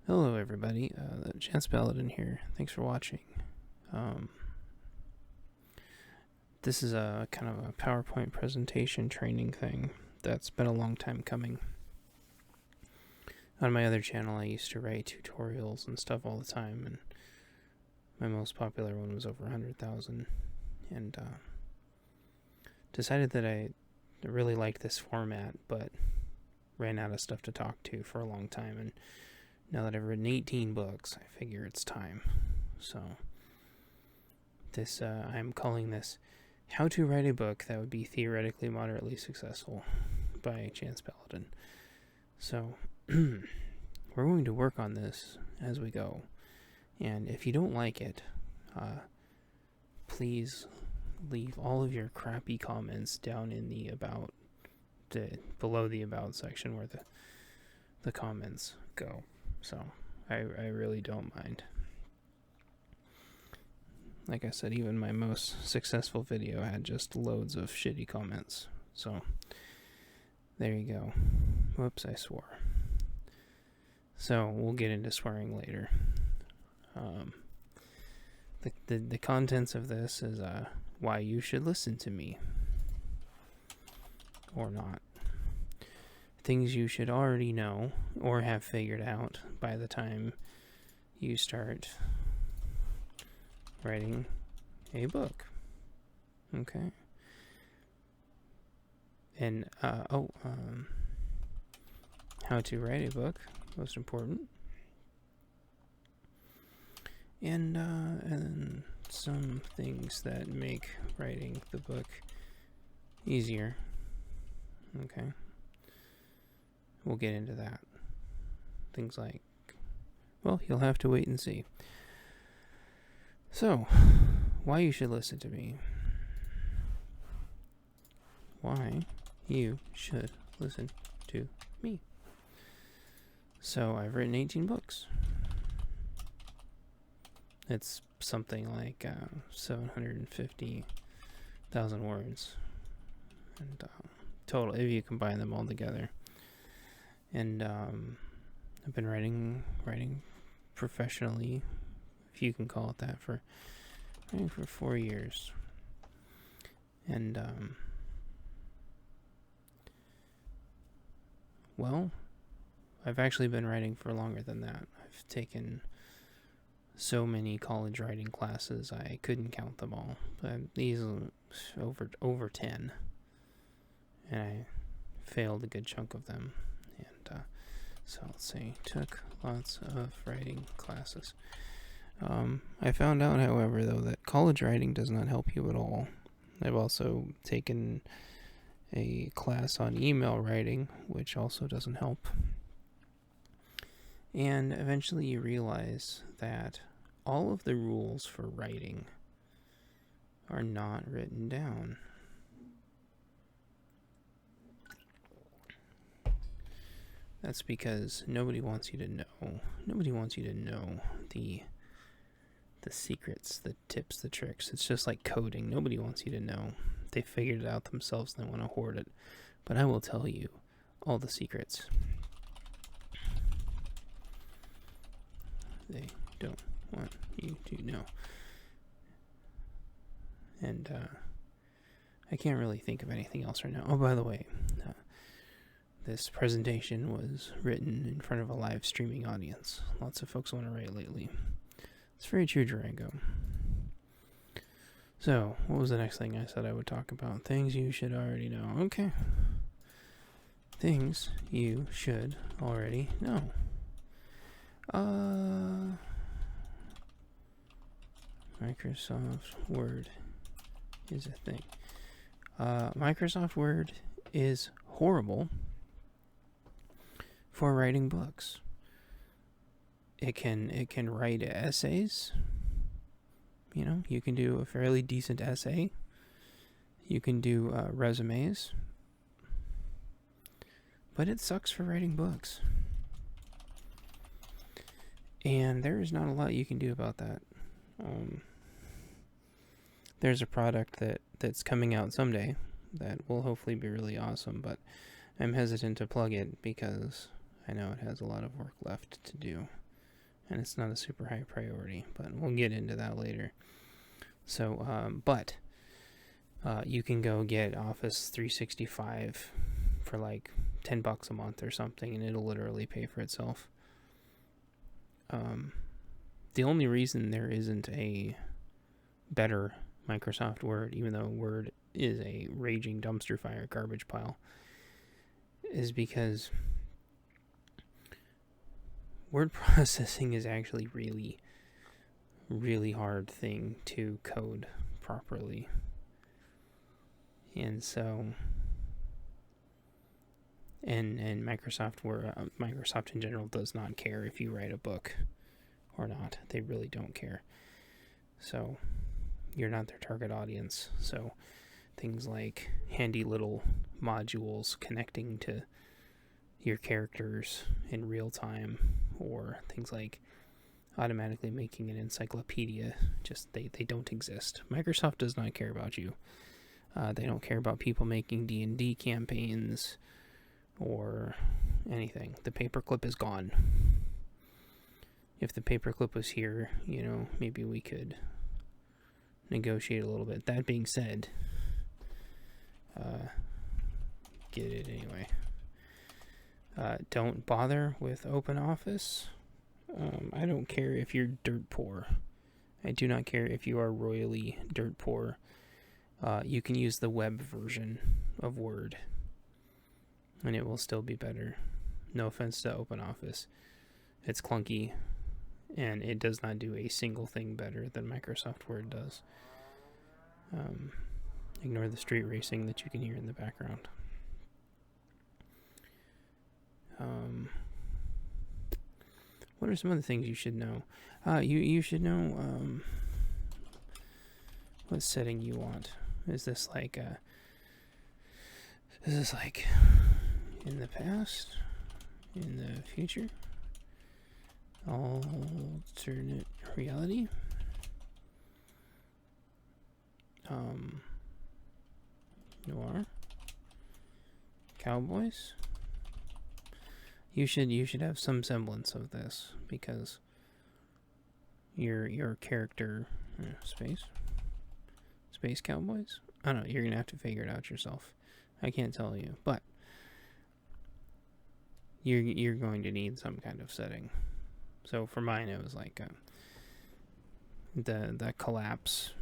Hello everybody, Chance Paladin here. Thanks for watching. This is a kind of a PowerPoint presentation training thing that's been a long time coming. On my other channel I used to write tutorials and stuff all the time, and my most popular one was over 100,000, and decided that I really liked this format, but ran out of stuff to talk to for a long time, and now that I've written 18 books, I figure it's time. So, I'm calling this How to Write a Book That Would Be Theoretically Moderately Successful by Chance Paladin. So, we're going to work on this as we go. And if you don't like it, please leave all of your crappy comments down in the below the About section where the comments go. So, I really don't mind. Like I said, even my most successful video had just loads of shitty comments. So, there you go. Whoops, I swore. So, we'll get into swearing later. The contents of this is why you should listen to me. Or not. Things you should already know or have figured out by the time you start writing a book. Okay. And how to write a book, most important. And some things that make writing the book easier. Okay. We'll get into that. Things like, well, you'll have to wait and see. So, why you should listen to me. Why you should listen to me. So, I've written 18 books. It's something like 750,000 words. And total, if you combine them all together. And I've been writing professionally, if you can call it that, for 4 years. And well, I've actually been writing for longer than that. I've taken so many college writing classes I couldn't count them all, but these over 10, and I failed a good chunk of them. And so let's see, took lots of writing classes. I found out, however, though, that college writing does not help you at all. I've also taken a class on email writing, which also doesn't help. And eventually you realize that all of the rules for writing are not written down. That's because nobody wants you to know. Nobody wants you to know the secrets, the tips, the tricks. It's just like coding. Nobody wants you to know. They figured it out themselves and they want to hoard it. But I will tell you all the secrets. They don't want you to know. And I can't really think of anything else right now. Oh, by the way, this presentation was written in front of a live streaming audience. Lots of folks want to write lately. It's very true, Durango. So, what was the next thing I said I would talk about? Things you should already know. Okay. Things you should already know. Microsoft Word is a thing. Microsoft Word is horrible for writing books. It can write essays. You know, you can do a fairly decent essay. You can do resumes. But it sucks for writing books. And there is not a lot you can do about that. There's a product that's coming out someday that will hopefully be really awesome, but I'm hesitant to plug it because I know it has a lot of work left to do. and it's not a super high priority, but we'll get into that later. So, you can go get Office 365 for like $10 a month or something, and it'll literally pay for itself. The only reason there isn't a better Microsoft Word, even though Word is a raging dumpster fire garbage pile, is because word processing is actually really, really hard thing to code properly. And so, and Microsoft Word, Microsoft in general does not care if you write a book or not. They really don't care. So, you're not their target audience. So, things like handy little modules connecting to your characters in real time, or things like automatically making an encyclopedia, just they don't exist. Microsoft does not care about you. They don't care about people making D&D campaigns or anything. The paperclip is gone. If the paperclip was here, maybe we could negotiate a little bit. That being said, get it anyway. Don't bother with OpenOffice. I don't care if you're dirt poor. I do not care if you are royally dirt poor. You can use the web version of Word, and it will still be better. No offense to OpenOffice. It's clunky, and it does not do a single thing better than Microsoft Word does. Ignore the street racing that you can hear in the background. What are some other things you should know? You should know what setting you want. Is this like in the past? In the future? Alternate reality? Noir? Cowboys? You should have some semblance of this, because your character space cowboys? I don't know, you're gonna have to figure it out yourself. I can't tell you, but you're going to need some kind of setting. So for mine, it was like the collapse,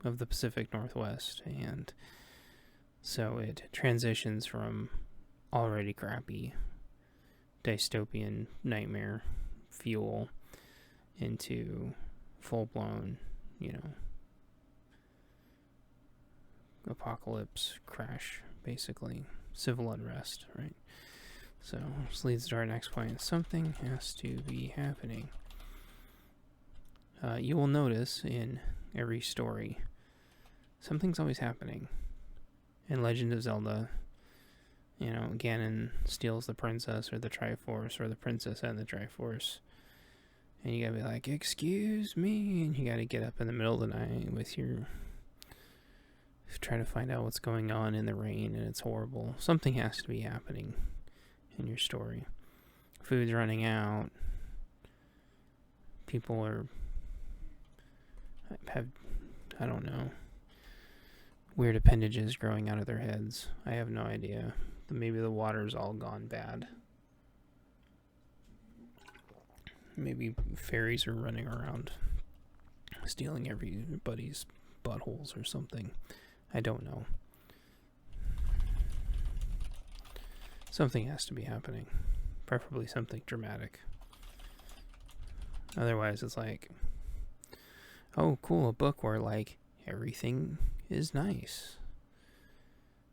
of the Pacific Northwest, and so it transitions from already crappy dystopian nightmare fuel into full-blown, apocalypse crash, basically civil unrest, right? So this leads to our next point. Something has to be happening. You will notice in every story, something's always happening. In Legend of Zelda, Ganon steals the princess or the Triforce, or the princess and the Triforce. And you gotta be like, excuse me, and you gotta get up in the middle of the night with your... try to find out what's going on in the rain, and it's horrible. Something has to be happening in your story. Food's running out. People have, I don't know, weird appendages growing out of their heads. I have no idea. Maybe the water's all gone bad. Maybe fairies are running around stealing everybody's buttholes or something. I don't know. Something has to be happening. Preferably something dramatic. Otherwise, it's like, oh, cool, a book where, everything is nice.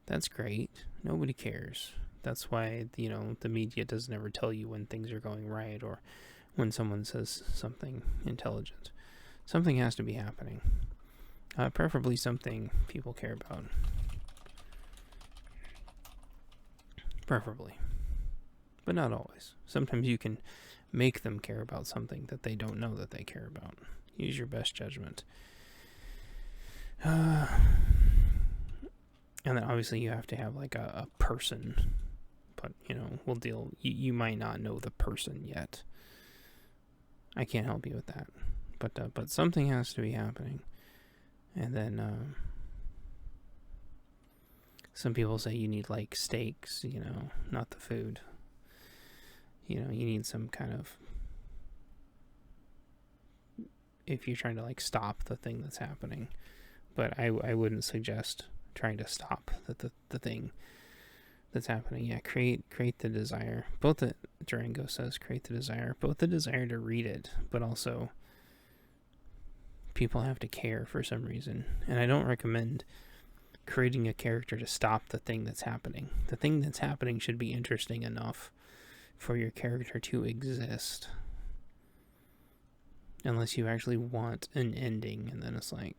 That's great. Nobody cares. That's why, the media doesn't ever tell you when things are going right, or when someone says something intelligent. Something has to be happening. Preferably something people care about. Preferably. But not always. Sometimes you can make them care about something that they don't know that they care about. Use your best judgment. And then obviously you have to have a person. But, we'll deal... You might not know the person yet. I can't help you with that. But something has to be happening. And then some people say you need like stakes, not the food. You need some kind of, if you're trying to like stop the thing that's happening. But I wouldn't suggest trying to stop the thing that's happening. Yeah, create the desire. Durango says create the desire. Both the desire to read it, but also people have to care for some reason. And I don't recommend creating a character to stop the thing that's happening. The thing that's happening should be interesting enough for your character to exist. Unless you actually want an ending, and then it's like,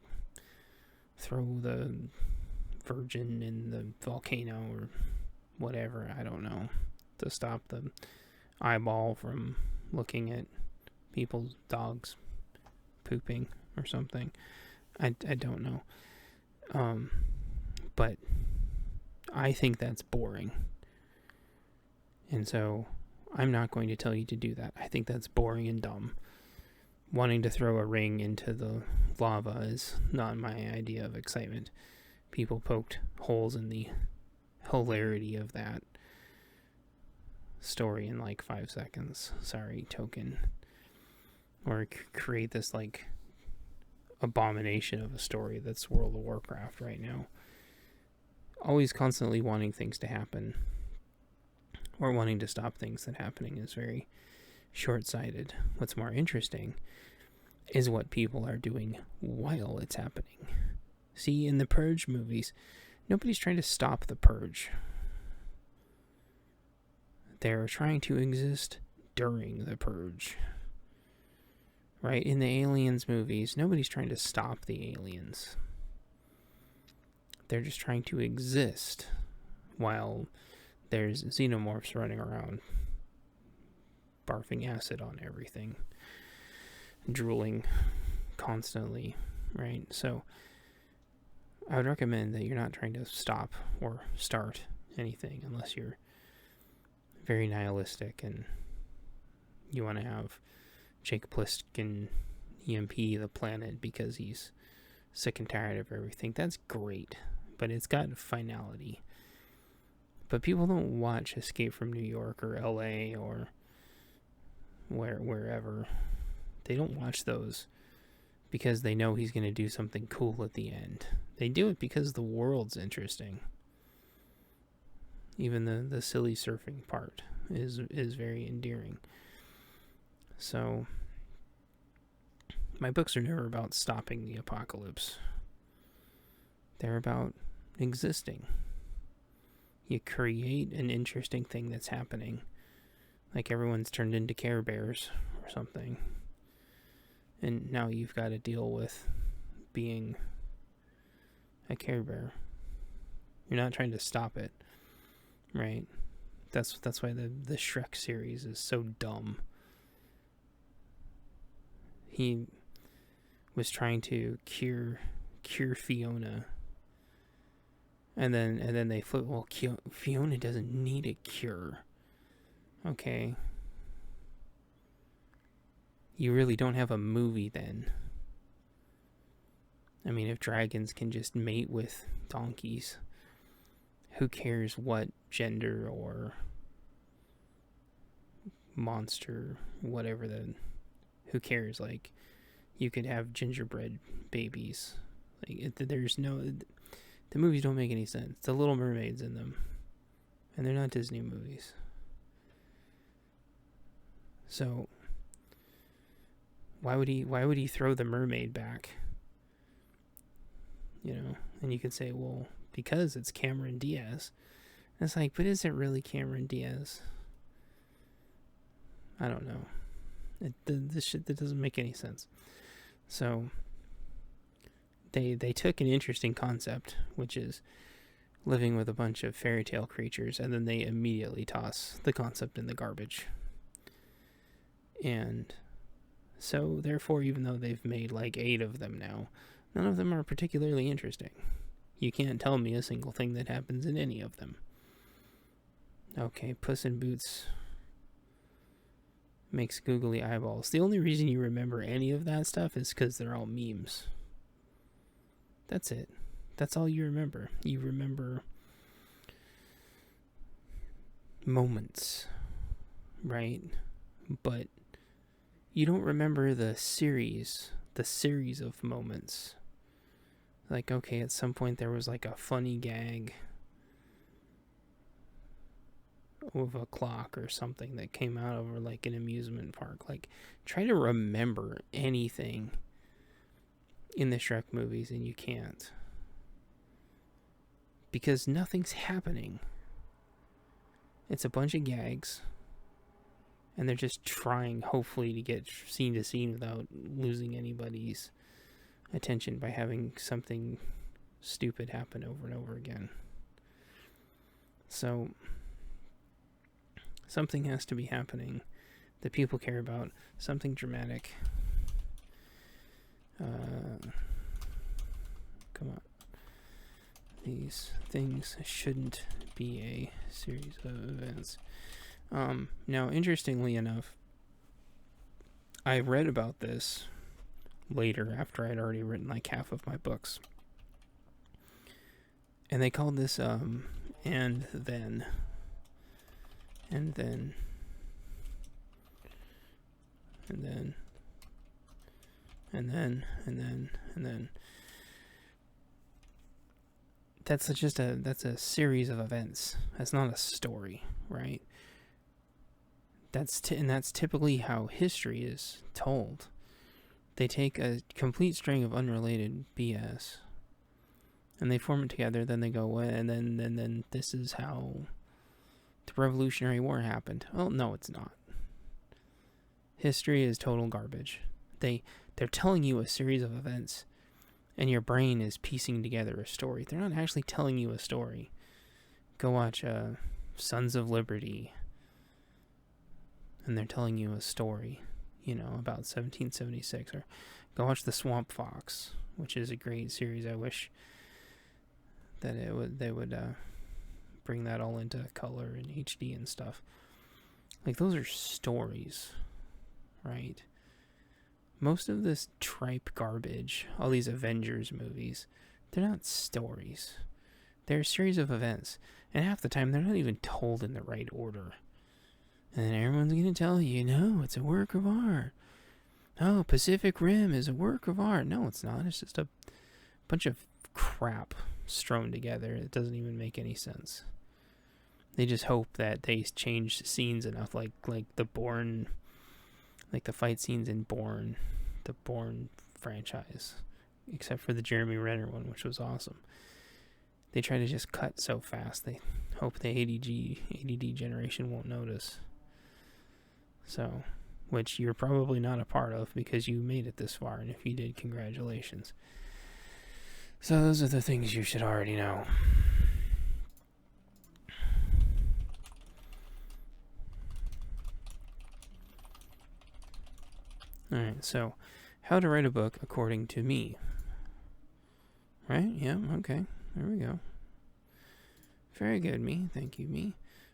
throw the virgin in the volcano or whatever, I don't know, to stop the eyeball from looking at people's dogs pooping or something. I don't know. But I think that's boring. And so I'm not going to tell you to do that. I think that's boring and dumb. Wanting to throw a ring into the lava is not my idea of excitement. People poked holes in the hilarity of that story in like 5 seconds. Sorry, token. Or create this like abomination of a story that's World of Warcraft right now. Always constantly wanting things to happen or wanting to stop things that happening is very short-sighted. What's more interesting is what people are doing while it's happening. See, in the Purge movies, nobody's trying to stop the Purge. They're trying to exist during the Purge. Right? In the Aliens movies, nobody's trying to stop the aliens. They're just trying to exist while there's xenomorphs running around barfing acid on everything, drooling constantly, right? So I would recommend that you're not trying to stop or start anything unless you're very nihilistic and you want to have Jake Plissken EMP the planet because he's sick and tired of everything. That's great, but it's got finality. But people don't watch Escape from New York or LA or wherever. They don't watch those because they know he's going to do something cool at the end. They do it because the world's interesting. Even the silly surfing part is very endearing. So my books are never about stopping the apocalypse. They're about existing. You create an interesting thing that's happening. Like everyone's turned into Care Bears or something. And now you've got to deal with being a Care Bear. You're not trying to stop it, right? That's why the Shrek series is so dumb. He was trying to cure Fiona. And then they flip, well, Fiona doesn't need a cure. Okay. You really don't have a movie then. I mean, if dragons can just mate with donkeys, who cares what gender or monster, whatever who cares? Like, you could have gingerbread babies. Like, there's no, the movies don't make any sense. The Little Mermaid's in them, and they're not Disney movies. So why would he throw the mermaid back? And you could say, well, because it's Cameron Diaz. And it's like, but is it really Cameron Diaz? I don't know. This shit that doesn't make any sense. So they took an interesting concept, which is living with a bunch of fairy tale creatures, and then they immediately toss the concept in the garbage. And so therefore, even though they've made like 8 of them now, none of them are particularly interesting. You can't tell me a single thing that happens in any of them. Okay, Puss in Boots makes googly eyeballs. The only reason you remember any of that stuff is because they're all memes. That's it. That's all you remember. You remember moments, right? But you don't remember the series of moments. Like, okay, at some point there was like a funny gag of a clock or something that came out over like an amusement park. Like, try to remember anything in the Shrek movies and you can't. Because nothing's happening. It's a bunch of gags. And they're just trying, hopefully, to get scene to scene without losing anybody's attention by having something stupid happen over and over again. So, something has to be happening that people care about. Something dramatic. Come on. These things shouldn't be a series of events. Now, interestingly enough, I read about this later after I'd already written like half of my books. And they called this, and then. That's a series of events. That's not a story, right? That's typically how history is told. They take a complete string of unrelated BS and they form it together, then they go, and then this is how the Revolutionary War happened. Oh, no, it's not. History is total garbage. They're telling you a series of events, and your brain is piecing together a story. They're not actually telling you a story. Go watch Sons of Liberty, and they're telling you a story, about 1776. Or go watch The Swamp Fox, which is a great series. I wish that they would bring that all into color and HD and stuff. Like, those are stories, right? Most of this tripe garbage, all these Avengers movies, they're not stories. They're a series of events. And half the time, they're not even told in the right order. And then everyone's going to tell you, no, it's a work of art. Oh, Pacific Rim is a work of art. No, it's not. It's just a bunch of crap strewn together. It doesn't even make any sense. They just hope that they change scenes enough, like the Bourne, like the fight scenes in Bourne, the Bourne franchise, except for the Jeremy Renner one, which was awesome. They try to just cut so fast. They hope the ADD generation won't notice. So, which you're probably not a part of because you made it this far, and if you did, congratulations. So those are the things you should already know. Alright, so how to write a book according to me. Right? Yeah, okay. There we go. Very good, me. Thank you, me.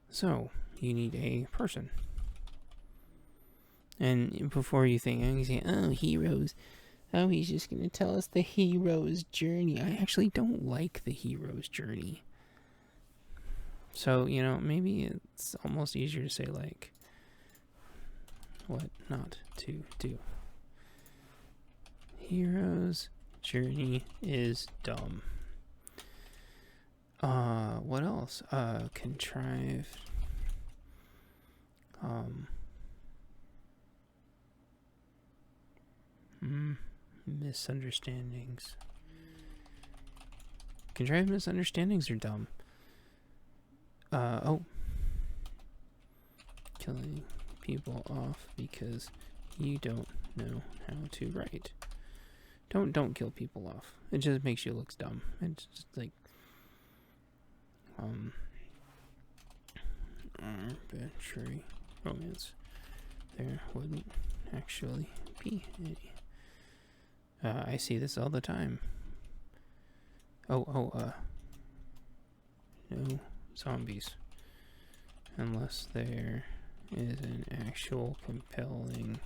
So, you need a person. And before you think, you say, oh, heroes. Oh, he's just going to tell us the hero's journey. I actually don't like the hero's journey. So, maybe it's almost easier to say, like, what not to do. Hero's journey is dumb. What else? Contrived. Misunderstandings. Contrived misunderstandings are dumb. Killing people off because you don't know how to write. Don't kill people off. It just makes you look dumb. It's just like arbitrary romance. There wouldn't actually be any. I see this all the time. No zombies. Unless they're is an actual compelling,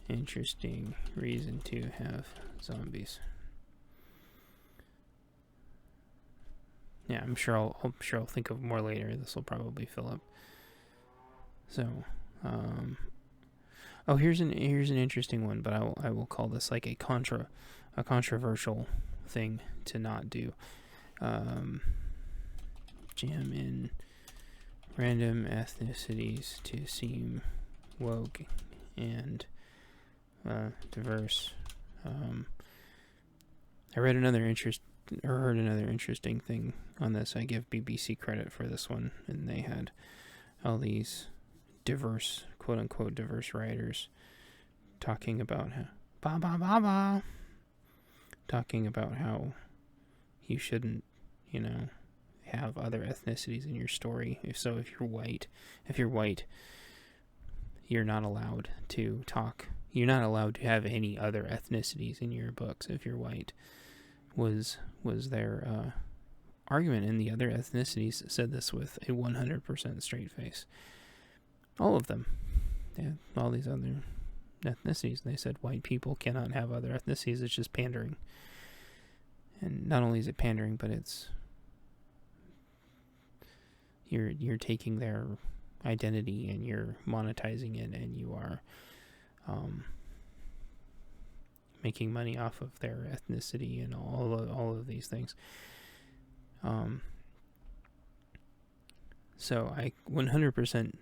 interesting reason to have zombies. Yeah, I'm sure I'll think of more later. This will probably fill up. So, here's an interesting one, but I will call this like a controversial thing to not do. Jam in random ethnicities to seem woke and diverse. I heard another interesting thing on this. I give BBC credit for this one, and they had all these diverse, quote unquote, diverse writers talking about talking about how you shouldn't, have other ethnicities in your story. If you're white, you're not allowed to talk. You're not allowed to have any other ethnicities in your books if you're white. Was their argument, and the other ethnicities said this with a 100% straight face. All of them. Yeah, all these other ethnicities. They said white people cannot have other ethnicities. It's just pandering. And not only is it pandering, but it's you're taking their identity and you're monetizing it, and you are making money off of their ethnicity and all of these things. So I 100%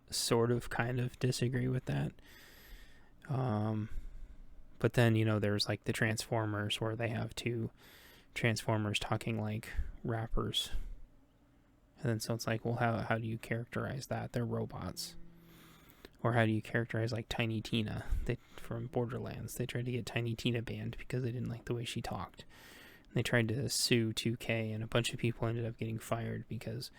sort of kind of disagree with that. But then, there's like the Transformers, where they have two Transformers talking like rappers. And then so it's like, well, how do you characterize that? They're robots. Or how do you characterize like Tiny Tina from Borderlands? They tried to get Tiny Tina banned because they didn't like the way she talked. They tried to sue 2K, and a bunch of people ended up getting fired because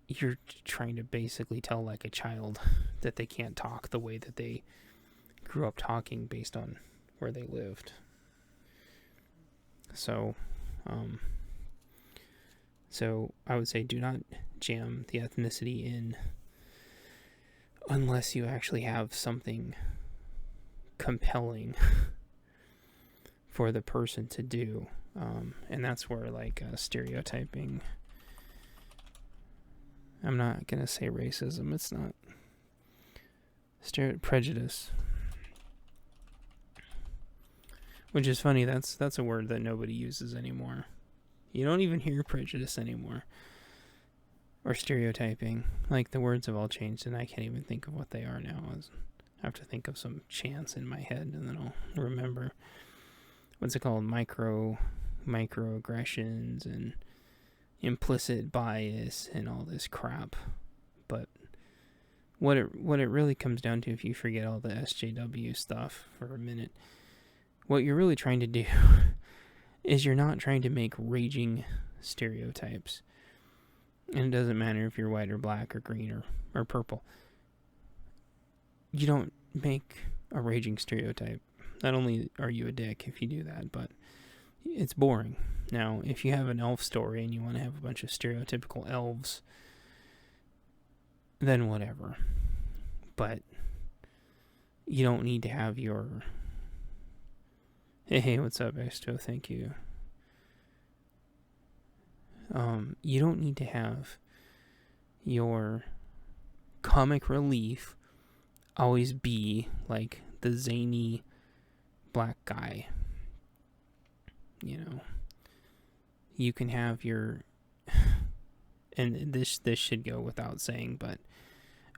you're trying to basically tell like a child that they can't talk the way that they grew up talking based on where they lived. So I would say do not jam the ethnicity in unless you actually have something compelling for the person to do. And that's where like stereotyping, I'm not going to say racism, it's not prejudice. Which is funny, that's a word that nobody uses anymore. You don't even hear prejudice anymore. Or stereotyping. Like, the words have all changed, and I can't even think of what they are now. I have to think of some chants in my head, and then I'll remember. What's it called? Microaggressions and implicit bias and all this crap. But what it really comes down to, if you forget all the SJW stuff for a minute, what you're really trying to do is you're not trying to make raging stereotypes. And it doesn't matter if you're white or black or green or purple. You don't make a raging stereotype. Not only are you a dick if you do that, but it's boring. Now, if you have an elf story and you want to have a bunch of stereotypical elves, then whatever. But you don't need to have your... Hey, what's up, Exto? Thank you. You don't need to have your comic relief always be like the zany black guy. You can have your, and this should go without saying, but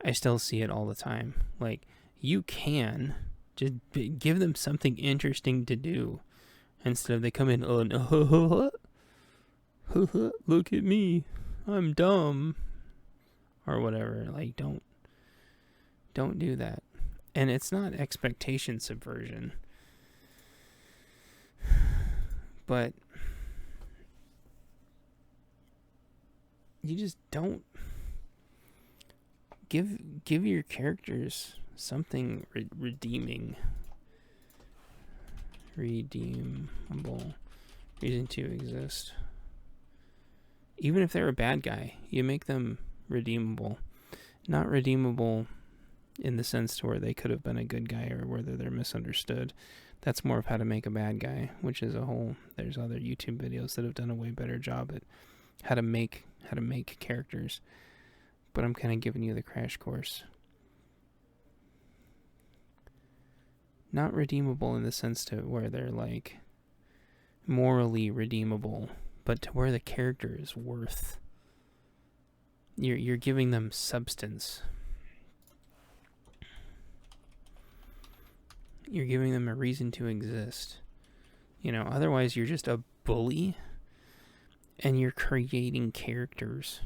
I still see it all the time. Like, you can just give them something interesting to do instead of they come in, oh no, look at me, I'm dumb, or whatever. Like, don't do that. And it's not expectation subversion, but you just don't give your characters something redeemable reason to exist. even if they're a bad guy, you make them redeemable. Not redeemable in the sense to where they could have been a good guy or whether they're misunderstood. That's more of how to make a bad guy, which is a whole, there's other YouTube videos that have done a way better job at how to make characters. But I'm kind of giving you the crash course. Not redeemable in the sense to where they're like morally redeemable, but to where the character is worth. You're giving them substance. You're giving them a reason to exist. Otherwise you're just a bully and you're creating characters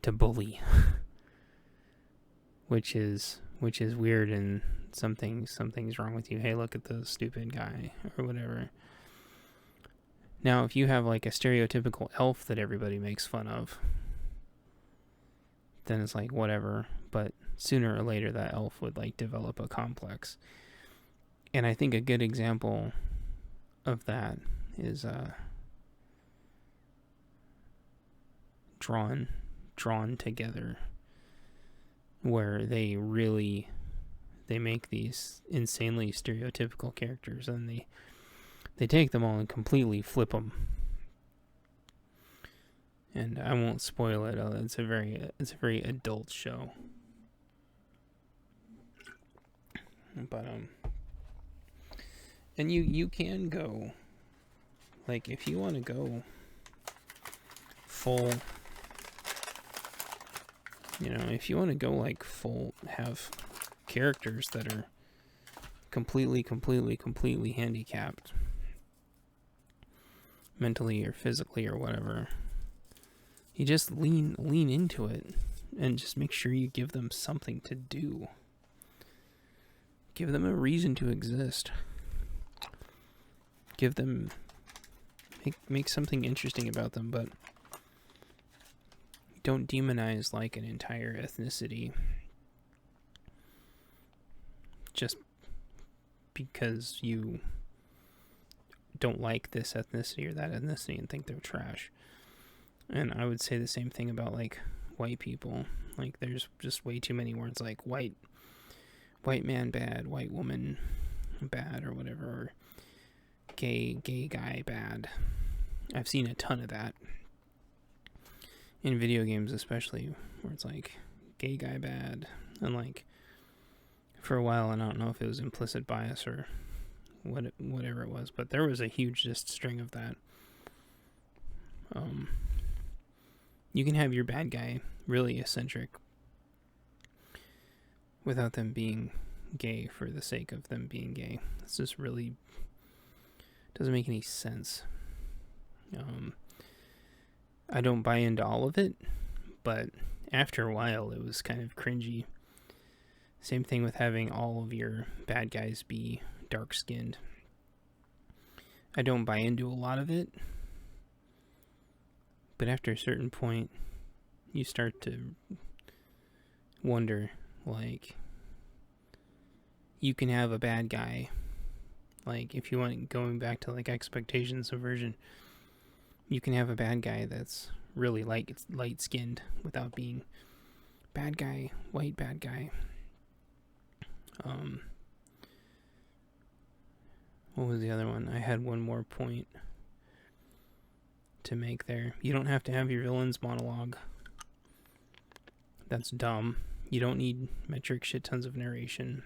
to bully. which is weird, and something's wrong with you. Hey, look at the stupid guy or whatever. Now, if you have like a stereotypical elf that everybody makes fun of, then it's like whatever, but sooner or later that elf would like develop a complex. And I think a good example of that is drawn together, where they make these insanely stereotypical characters, and they take them all and completely flip them. And I won't spoil it. It's a very adult show. But and you can go, like, if you want to go full, if you want to go like full, have characters that are completely handicapped, mentally or physically or whatever, you just lean into it and just make sure you give them something to do. Give them a reason to exist. Give them, make something interesting about them, but don't demonize like an entire ethnicity just because you don't like this ethnicity or that ethnicity and think they're trash. And I would say the same thing about like white people. Like, there's just way too many words like white man bad, white woman bad, or whatever, or gay guy bad. I've seen a ton of that in video games, especially, where it's like gay guy bad, and like for a while, and I don't know if it was implicit bias or whatever it was, but there was a huge just string of that. You can have your bad guy really eccentric without them being gay for the sake of them being gay. It's just really doesn't make any sense. I don't buy into all of it, but after a while it was kind of cringy. Same thing with having all of your bad guys be dark-skinned. I don't buy into a lot of it, but after a certain point you start to wonder, like, you can have a bad guy, like, if you want, going back to like expectation subversion, you can have a bad guy that's really light-skinned without being bad guy, white bad guy. What was the other one? I had one more point to make there. You don't have to have your villain's monologue. That's dumb. You don't need metric shit tons of narration.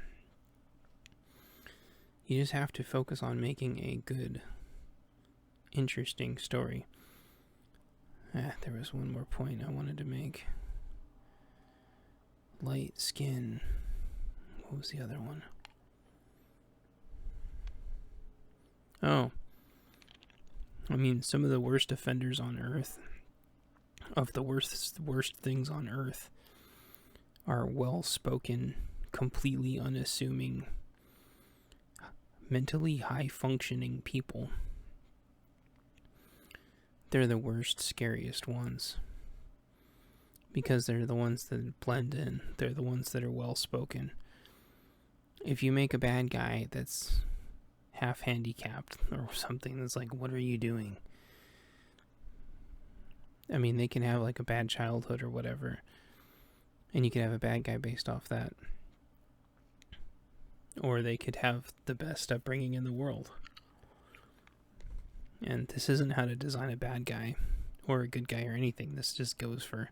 You just have to focus on making a good, interesting story. There was one more point I wanted to make. Light skin. What was the other one? Oh. I mean, some of the worst offenders on Earth, of the worst things on Earth, are well-spoken, completely unassuming, mentally high-functioning people. They're the worst, scariest ones. Because they're the ones that blend in. They're the ones that are well-spoken. If you make a bad guy that's half handicapped or something, that's like, what are you doing? I mean, they can have like a bad childhood or whatever, and you can have a bad guy based off that. Or they could have the best upbringing in the world. And this isn't how to design a bad guy or a good guy or anything. This just goes for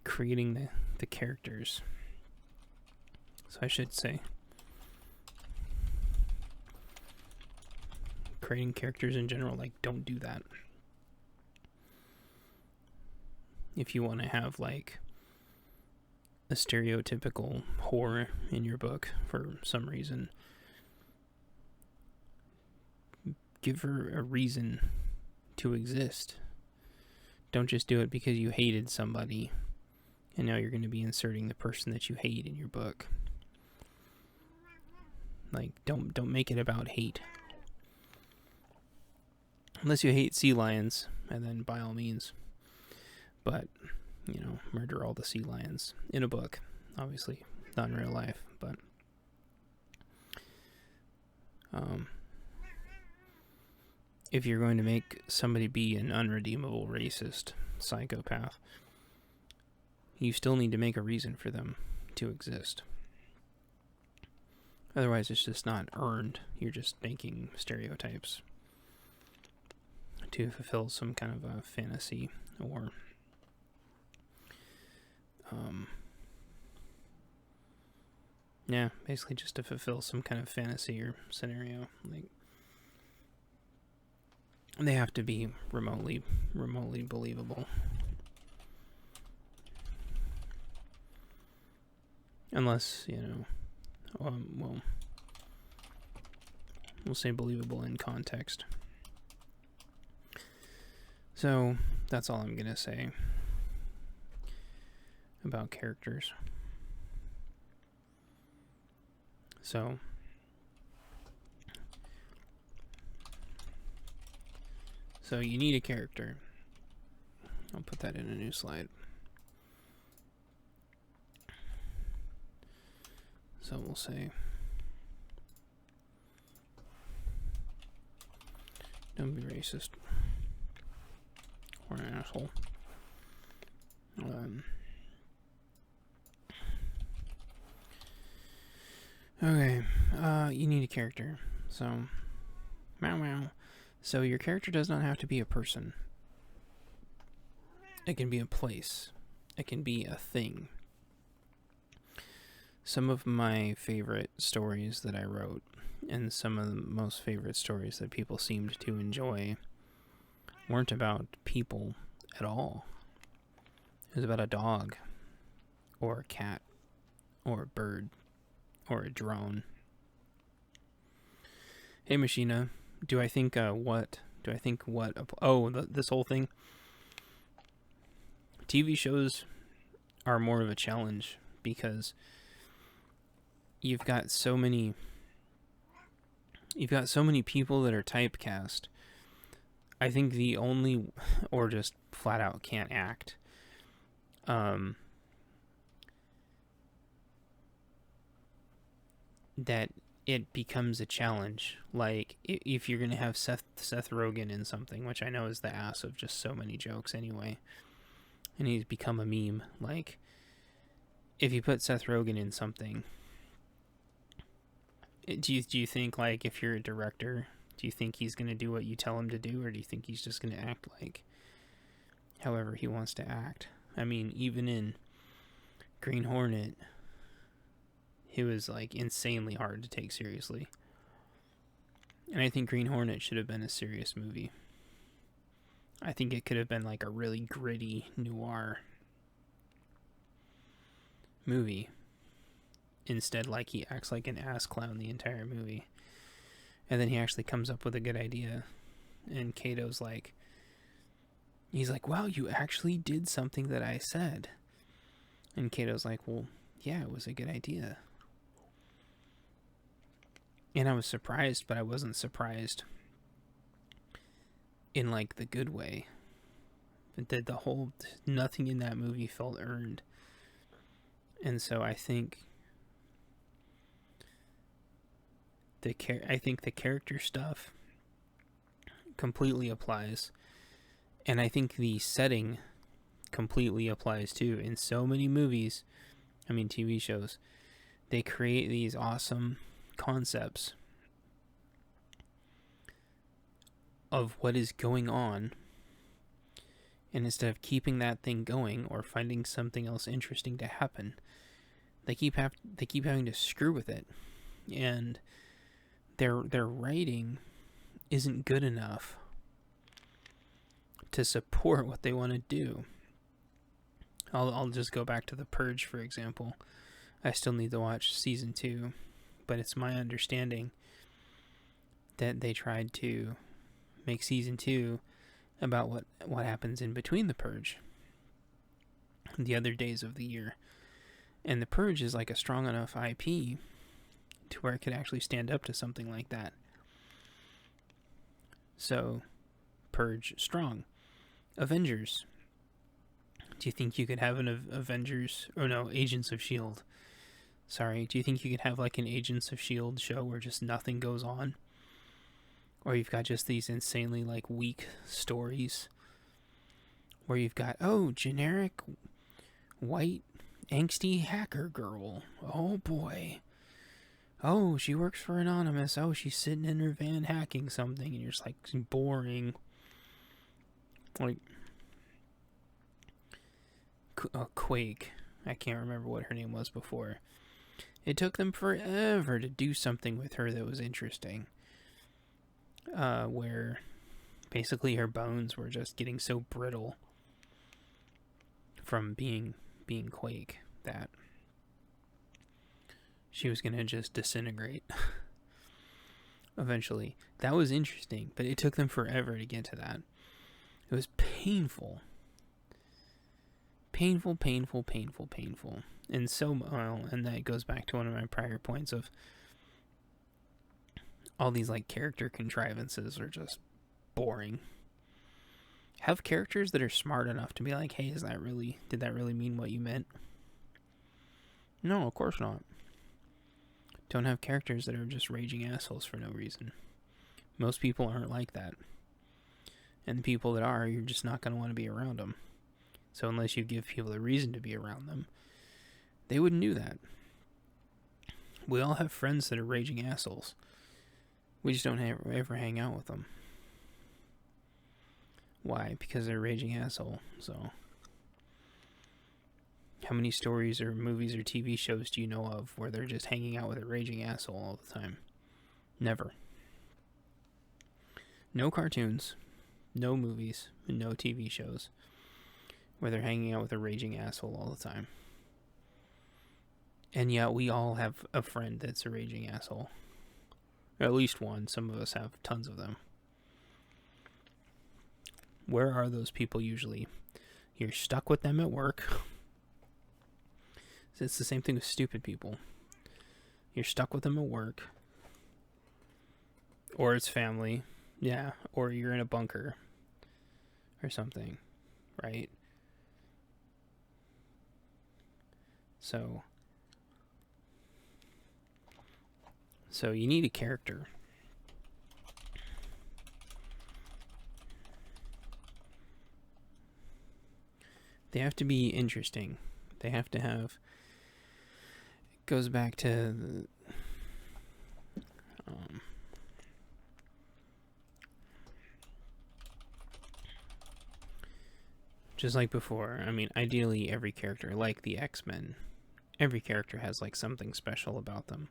creating the characters. So I should say, creating characters in general, like, don't do that. If you want to have like a stereotypical whore in your book for some reason, give her a reason to exist. Don't just do it because you hated somebody and now you're going to be inserting the person that you hate in your book. Like, don't make it about hate. Unless you hate sea lions, and then by all means. But, you know, murder all the sea lions in a book. Obviously, not in real life, but if you're going to make somebody be an unredeemable racist psychopath, you still need to make a reason for them to exist. Otherwise, it's just not earned. You're just making stereotypes to fulfill some kind of a fantasy or yeah, basically just to fulfill some kind of fantasy or scenario. Like, they have to be remotely believable. Unless, you know, well, we'll say believable in context. So, that's all I'm gonna say about characters. So, you need a character. I'll put that in a new slide. So we'll say, don't be racist or an asshole. Okay, you need a character. So, meow. So your character does not have to be a person. It can be a place. It can be a thing. Some of my favorite stories that I wrote, and some of the most favorite stories that people seemed to enjoy, weren't about people at all. It was about a dog, or a cat, or a bird, or a drone. Hey, Machina, this whole thing? TV shows are more of a challenge because you've got so many people that are typecast. I think or just flat out can't act. That it becomes a challenge. Like, if you're going to have Seth Rogen in something, which I know is the ass of just so many jokes anyway, and he's become a meme. Like, if you put Seth Rogen in something, do you think, like, if you're a director, do you think he's going to do what you tell him to do, or do you think he's just going to act like however he wants to act? I mean, even in Green Hornet, he was, like, insanely hard to take seriously. And I think Green Hornet should have been a serious movie. I think it could have been, like, a really gritty noir movie. Instead, like, he acts like an ass clown the entire movie. And then he actually comes up with a good idea. And Kato's like, he's like, wow, you actually did something that I said. And Kato's like, well, yeah, it was a good idea. And I was surprised, but I wasn't surprised in, like, the good way. Nothing in that movie felt earned. And so I think the character stuff completely applies. And I think the setting completely applies too. In so many movies, TV shows, they create these awesome concepts of what is going on, and instead of keeping that thing going or finding something else interesting to happen, they keep having to screw with it, and their writing isn't good enough to support what they want to do. I'll just go back to The Purge, for example. I still need to watch season 2, but it's my understanding that they tried to make season 2 about what happens in between The Purge, the other days of the year. And The Purge is like a strong enough IP to where it could actually stand up to something like that. So, Purge strong. Avengers. Do you think you could have an Avengers, or no, Agents of S.H.I.E.L.D.? Sorry, do you think you could have like an Agents of S.H.I.E.L.D. show where just nothing goes on? Or you've got just these insanely like weak stories where you've got, generic white angsty hacker girl. Oh boy. Oh, she works for Anonymous. Oh, she's sitting in her van hacking something, and you're just like, boring. Like Quake. I can't remember what her name was before. It took them forever to do something with her that was interesting. Where basically her bones were just getting so brittle from being Quake that she was going to just disintegrate eventually. That was interesting, but it took them forever to get to that. It was painful. Painful. And and that goes back to one of my prior points of all these like character contrivances are just boring. Have characters that are smart enough to be like, hey, did that really mean what you meant? No, of course not. Don't have characters that are just raging assholes for no reason. Most people aren't like that. And the people that are, you're just not going to want to be around them. So unless you give people a reason to be around them, they wouldn't do that. We all have friends that are raging assholes. We just don't ever hang out with them. Why? Because they're a raging asshole. So, how many stories or movies or TV shows do you know of where they're just hanging out with a raging asshole all the time? Never. No cartoons, no movies, and no TV shows where they're hanging out with a raging asshole all the time. And yet we all have a friend that's a raging asshole. Or at least one. Some of us have tons of them. Where are those people usually? You're stuck with them at work. It's the same thing with stupid people. You're stuck with them at work. Or it's family. Yeah. Or you're in a bunker. Or something. Right? So you need a character. They have to be interesting. They have to have... It goes back to the... just like before, ideally every character, like the X-Men, every character has like something special about them.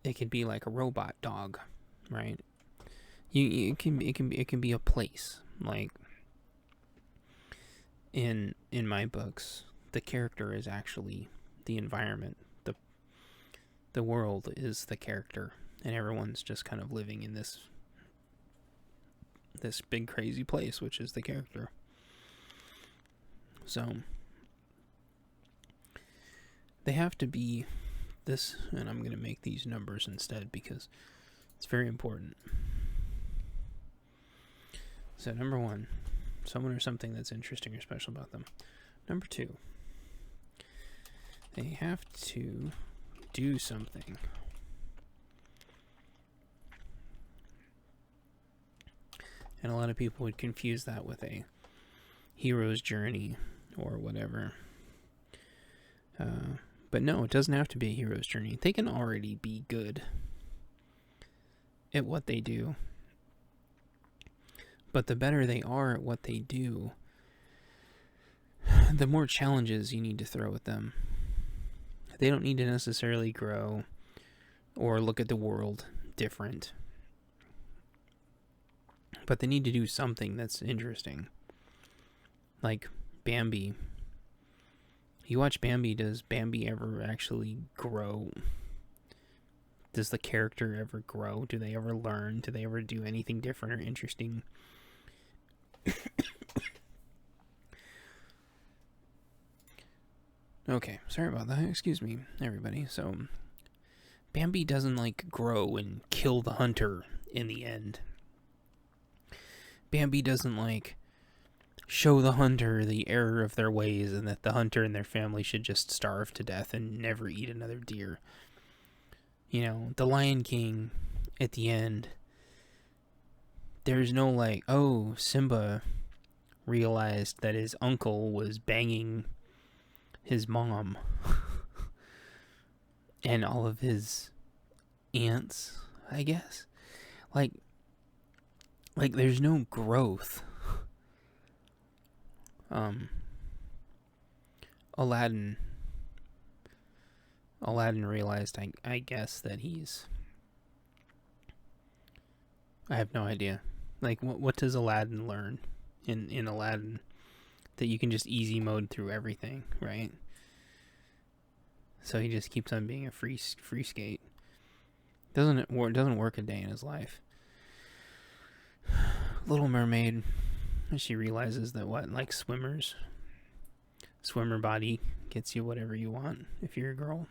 It could be like a robot dog, right? It can be a place. Like in my books, the character is actually the environment. The world is the character, and everyone's just kind of living in this big crazy place, which is the character. So they have to be this, and I'm going to make these numbers instead because it's very important. So number 1, someone or something that's interesting or special about them. Number 2, they have to do something And a lot of people would confuse that with a hero's journey or whatever. But no, it doesn't have to be a hero's journey. They can already be good at what they do. But the better they are at what they do, the more challenges you need to throw at them. They don't need to necessarily grow or look at the world different. But they need to do something that's interesting. Like Bambi. You watch Bambi, does Bambi ever actually grow? Does the character ever grow? Do they ever learn? Do they ever do anything different or interesting? Okay, sorry about that. Excuse me, everybody. So, Bambi doesn't, like, grow and kill the hunter in the end. Bambi doesn't, like, show the hunter the error of their ways and that the hunter and their family should just starve to death and never eat another deer. You know, the Lion King, at the end, there's no, like, oh, Simba realized that his uncle was banging his mom and all of his aunts, I guess. Like there's no growth. Aladdin realized, I guess, that I have no idea. Like, what does Aladdin learn in Aladdin? That you can just easy mode through everything, right? So he just keeps on being a free skate. Doesn't work a day in his life. Little Mermaid, she realizes that swimmer body gets you whatever you want if you're a girl.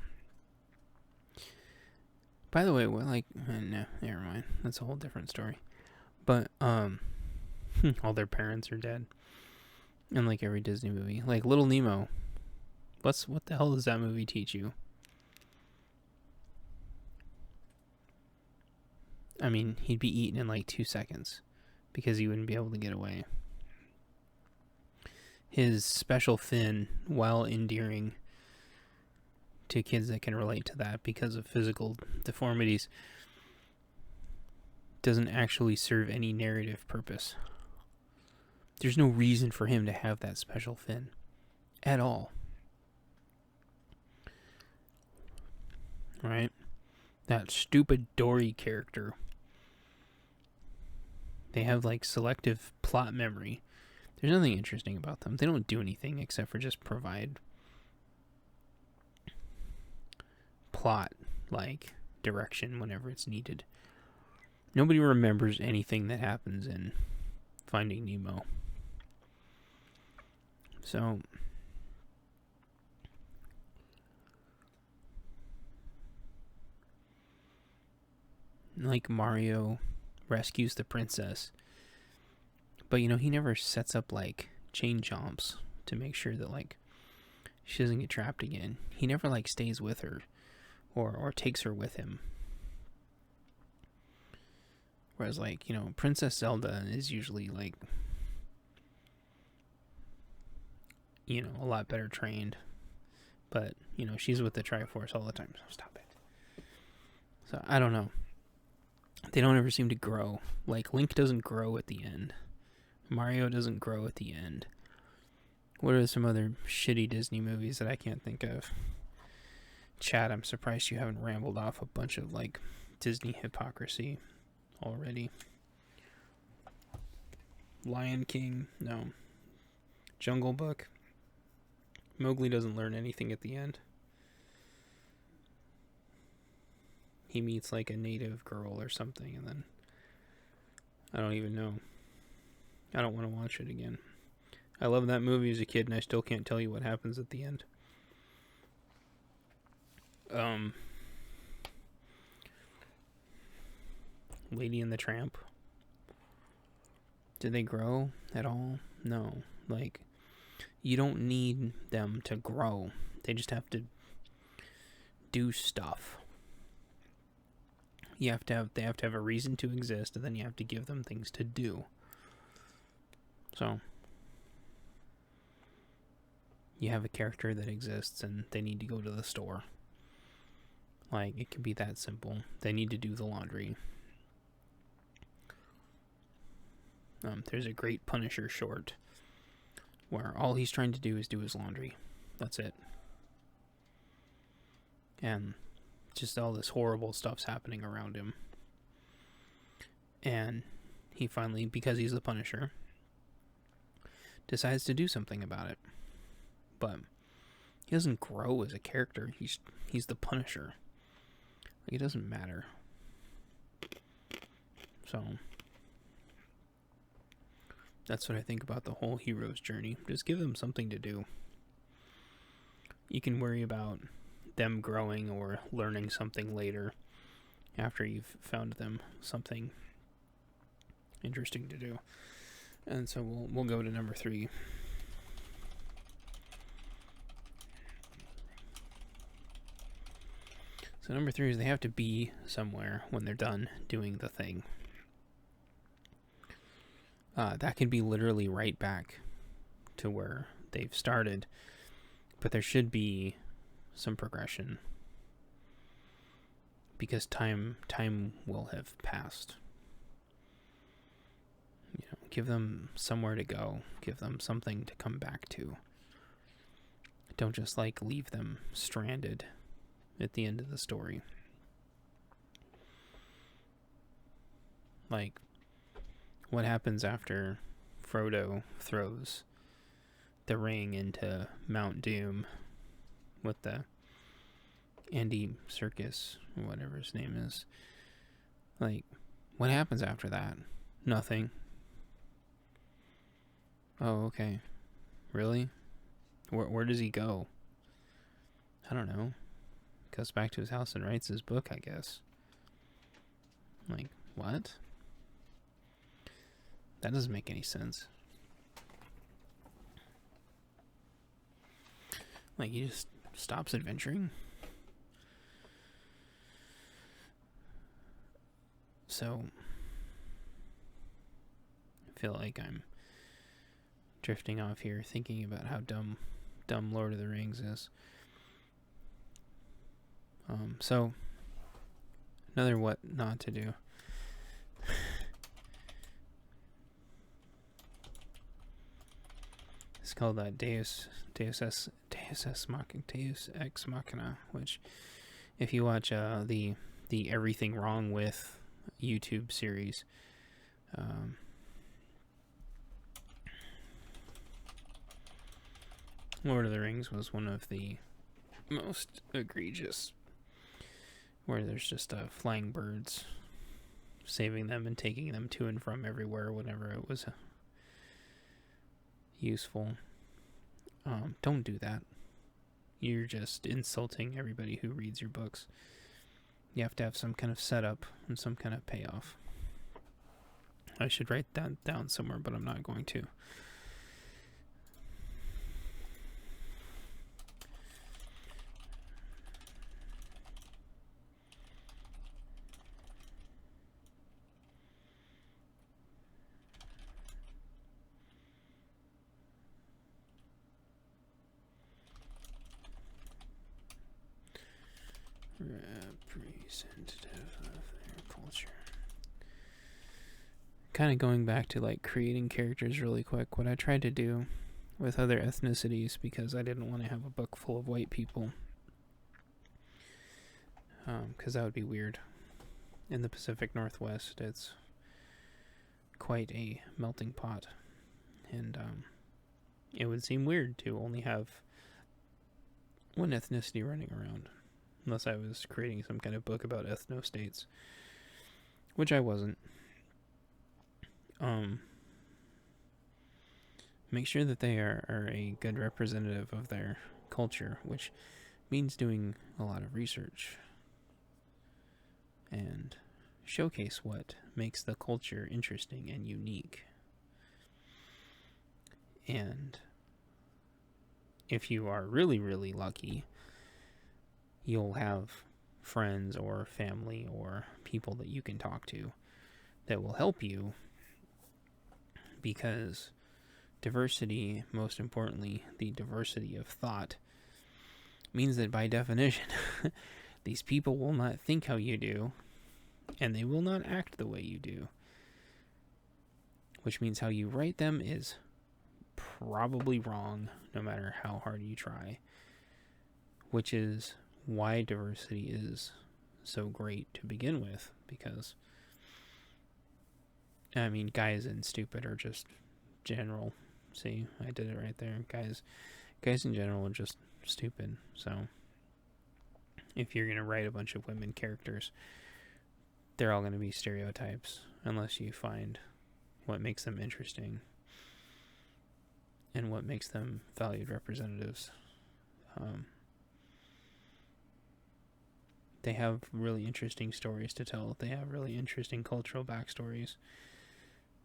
By the way, no, never mind. That's a whole different story. But all their parents are dead. And like every Disney movie, like Little Nemo, what the hell does that movie teach you? I mean, he'd be eaten in like 2 seconds because he wouldn't be able to get away. His special fin, while endearing to kids that can relate to that because of physical deformities, doesn't actually serve any narrative purpose. There's no reason for him to have that special fin at all. Right? That stupid Dory character. They have like selective plot memory. There's nothing interesting about them. They don't do anything except for just provide plot, like direction whenever it's needed. Nobody remembers anything that happens in Finding Nemo. So, like Mario rescues the princess, but you know, he never sets up like chain jumps to make sure that like she doesn't get trapped again. He never like stays with her or takes her with him. Whereas like, you know, Princess Zelda is usually like, you know, a lot better trained. But, you know, she's with the Triforce all the time, so stop it. So, I don't know. They don't ever seem to grow. Like, Link doesn't grow at the end. Mario doesn't grow at the end. What are some other shitty Disney movies that I can't think of? Chad, I'm surprised you haven't rambled off a bunch of, like, Disney hypocrisy already. Lion King, no. Jungle Book. Mowgli doesn't learn anything at the end. He meets like a native girl or something, and then I don't even know. I don't want to watch it again. I loved that movie as a kid, and I still can't tell you what happens at the end. Lady and the Tramp. Did they grow at all? No. Like, you don't need them to grow. They just have to do stuff. They have to have a reason to exist, and then you have to give them things to do. So you have a character that exists and they need to go to the store. Like, it could be that simple. They need to do the laundry. There's a great Punisher short where all he's trying to do is do his laundry. That's it. And just all this horrible stuff's happening around him. And he finally, because he's the Punisher, decides to do something about it. But he doesn't grow as a character. He's the Punisher. Like, it doesn't matter. So that's what I think about the whole hero's journey. Just give them something to do. You can worry about them growing or learning something later after you've found them something interesting to do. And so we'll go to number 3. So number 3 is they have to be somewhere when they're done doing the thing. That can be literally right back to where they've started, but there should be some progression because time will have passed. You know, give them somewhere to go. Give them something to come back to. Don't just like leave them stranded at the end of the story. Like, what happens after Frodo throws the ring into Mount Doom with the Andy Serkis, or whatever his name is? Like, what happens after that? Nothing. Oh, okay. Really? Where does he go? I don't know. Goes back to his house and writes his book, I guess. Like, what? That doesn't make any sense. Like, he just stops adventuring? So, I feel like I'm drifting off here thinking about how dumb Lord of the Rings is. So, another what not to do. It's called Deus Ex Machina, which, if you watch the Everything Wrong With YouTube series, Lord of the Rings was one of the most egregious, where there's just flying birds, saving them and taking them to and from everywhere whenever it was useful. Don't do that. You're just insulting everybody who reads your books. You have to have some kind of setup and some kind of payoff. I should write that down somewhere, but I'm not going to. Representative of their culture. Kind of going back to like creating characters really quick. What I tried to do with other ethnicities, because I didn't want to have a book full of white people, because that would be weird. In the Pacific Northwest, it's quite a melting pot, and it would seem weird to only have one ethnicity running around. Unless I was creating some kind of book about ethno-states, which I wasn't. Make sure that they are a good representative of their culture, which means doing a lot of research. And showcase what makes the culture interesting and unique. And if you are really, really lucky, you'll have friends or family or people that you can talk to that will help you, because Diversity, most importantly, the diversity of thought, means that by definition, these people will not think how you do, and they will not act the way you do. Which means how you write them is probably wrong, no matter how hard you try. Which is why diversity is so great to begin with, because, I mean, guys and stupid are just general. See, I did it right there. Guys in general are just stupid. So, if you're going to write a bunch of women characters, they're all going to be stereotypes, unless you find what makes them interesting and what makes them valued representatives. They have really interesting stories to tell. They have really interesting cultural backstories.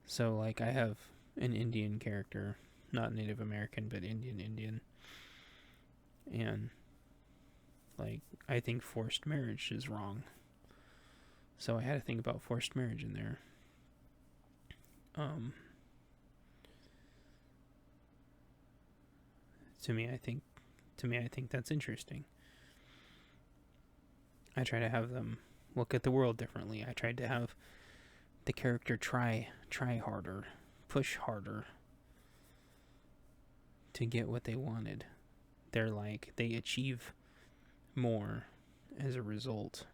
So, like, I have an Indian character, not Native American, but Indian. And, like, I think forced marriage is wrong. So I had to think about forced marriage in there. To me, I think that's interesting. I try to have them look at the world differently. I tried to have the character try harder, push harder to get what they wanted. They achieve more as a result.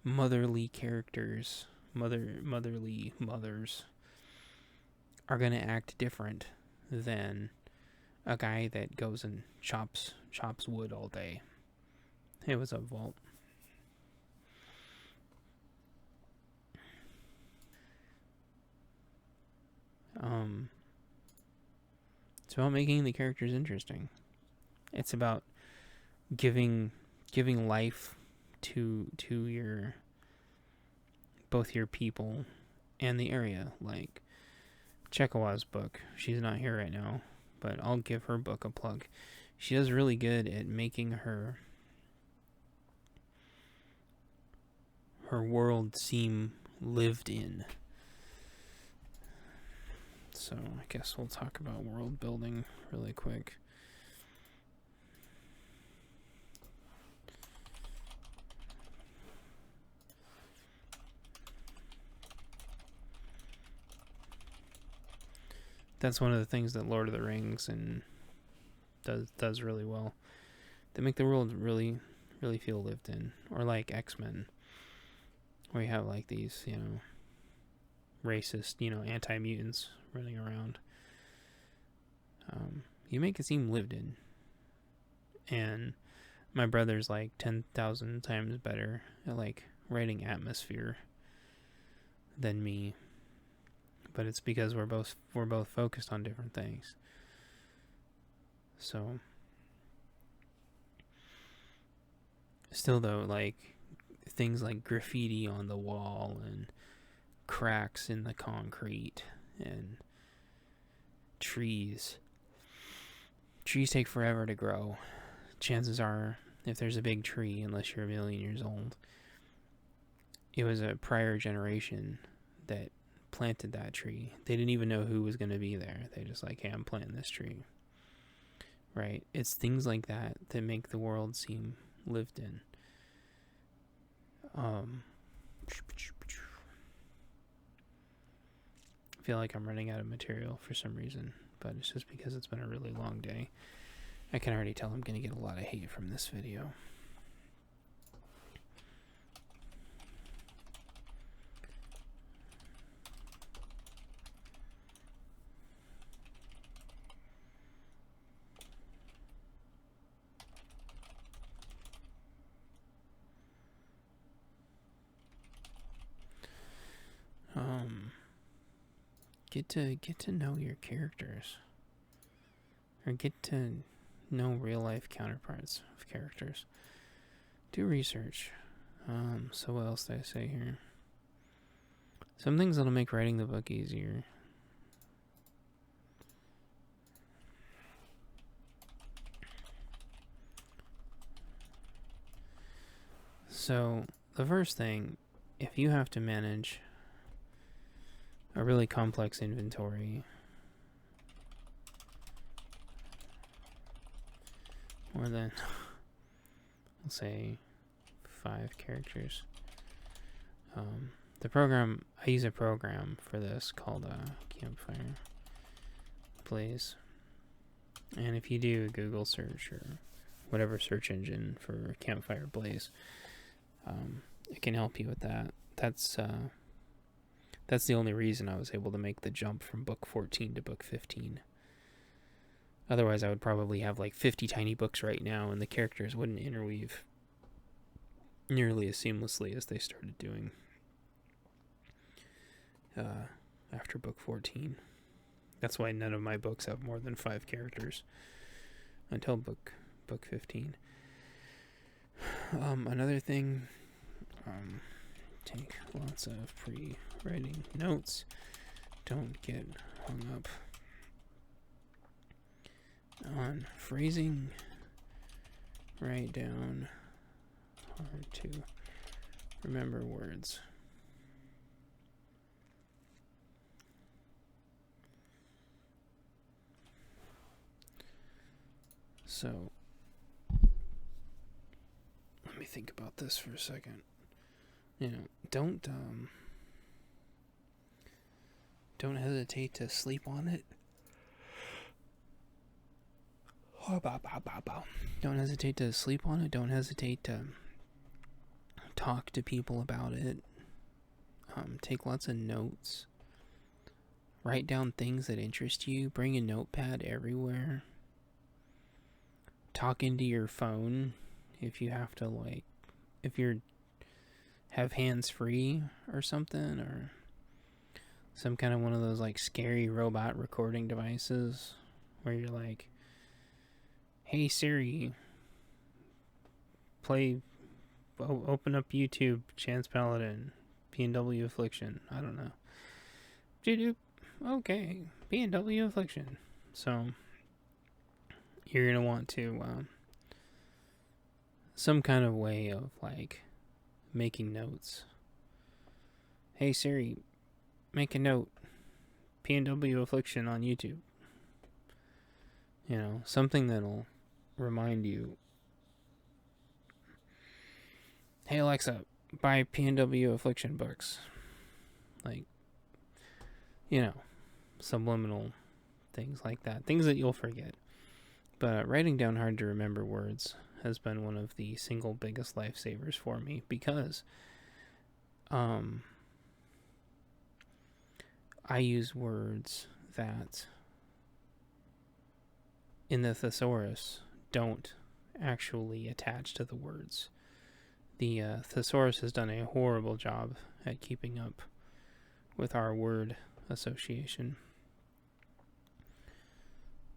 Motherly characters, motherly mothers are going to act different than a guy that goes and chops wood all day. Hey, what's up, Vault? It's about making the characters interesting. It's about giving life to your both your people and the area. Like Chekhov's book. She's not here right now, but I'll give her book a plug. She does really good at making her world seem lived in. So I guess we'll talk about world building really quick. That's one of the things that Lord of the Rings and does really well. They make the world really feel lived in. Or like X-Men, where you have like these, racist, anti-mutants running around. You make it seem lived in. And my brother's like 10,000 times better at like writing atmosphere than me. But it's because we're both focused on different things. So still though, like things like graffiti on the wall and cracks in the concrete and trees take forever to grow. Chances are, if there's a big tree, unless you're a million years old, it was a prior generation that planted that tree. They didn't even know who was going to be there. They just like, hey, I'm planting this tree. Right? It's things like that that make the world seem lived in. I feel like I'm running out of material for some reason, but it's just because it's been a really long day. I can already tell I'm going to get a lot of hate from this video. Get to know your characters, or get to know real life counterparts of characters. Do research. So what else did I say here? Some things that'll make writing the book easier. So the first thing, if you have to manage a really complex inventory, more than, let's say, 5 characters. I use a program for this called Campfire Blaze. And if you do a Google search or whatever search engine for Campfire Blaze, it can help you with that. That's the only reason I was able to make the jump from book 14 to book 15. Otherwise, I would probably have like 50 tiny books right now, and the characters wouldn't interweave nearly as seamlessly as they started doing after book 14. That's why none of my books have more than 5 characters until book 15. Another thing, take lots of pre-writing notes. Don't get hung up on phrasing. Write down hard to remember words. So, let me think about this for a second. Don't hesitate to sleep on it. Don't hesitate to sleep on it. Don't hesitate to talk to people about it. Take lots of notes. Write down things that interest you. Bring a notepad everywhere. Talk into your phone if you have to, if you're have hands free or something, or some kind of one of those scary robot recording devices where you're like, hey Siri, open up YouTube, Chance Paladin, P&W Affliction. I don't know. Okay, P&W Affliction. So you're going to want to, some kind of way of making notes. Hey Siri, make a note, P&W Affliction on YouTube. Something that'll remind you. Hey Alexa, buy P&W Affliction books. Subliminal things like that. Things that you'll forget. But writing down hard to remember words has been one of the single biggest lifesavers for me, because I use words that in the thesaurus don't actually attach to the words. The thesaurus has done a horrible job at keeping up with our word association.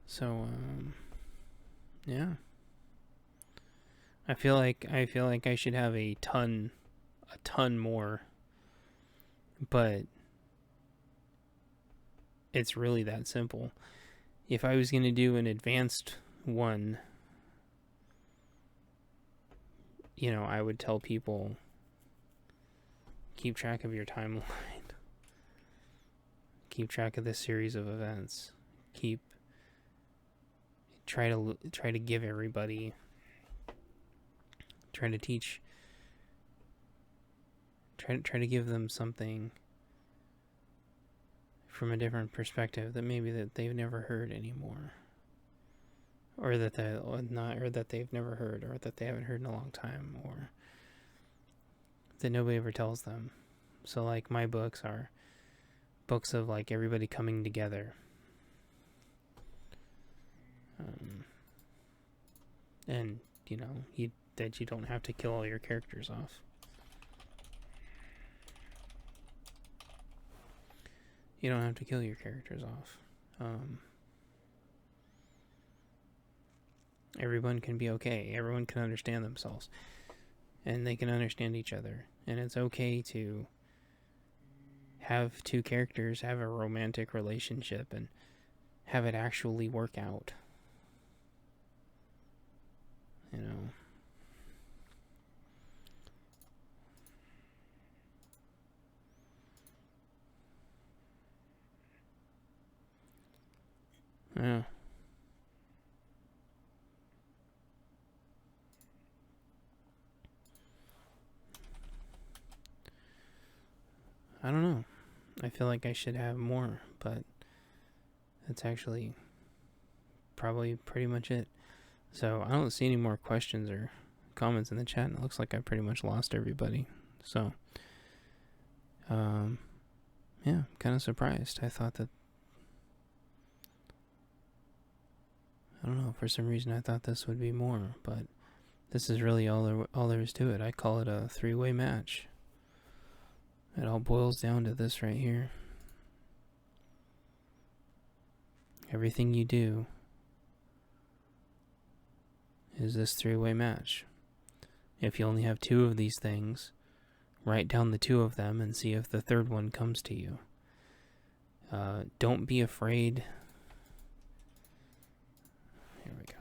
So, yeah. I feel like I should have a ton more, but it's really that simple. If I was going to do an advanced one, I would tell people, keep track of your timeline. Keep track of this series of events. Try to give everybody, try to teach, try to give them something from a different perspective that maybe that they've never heard anymore, or that they've never heard, or that they haven't heard in a long time, or that nobody ever tells them. So my books are books of everybody coming together. And that you don't have to kill all your characters off. You don't have to kill your characters off. Everyone can be okay. Everyone can understand themselves. And they can understand each other. And it's okay to have 2 characters have a romantic relationship and have it actually work out. Yeah. I don't know. I feel like I should have more, but that's actually probably pretty much it. So I don't see any more questions or comments in the chat, and it looks like I pretty much lost everybody. So, yeah, I'm kind of surprised. I thought that, I don't know, for some reason I thought this would be more, but this is really all there is to it. I call it a three-way match. It all boils down to this right here. Everything you do is this three-way match. If you only have two of these things, write down the two of them and see if the third one comes to you. Don't be afraid. Here we go.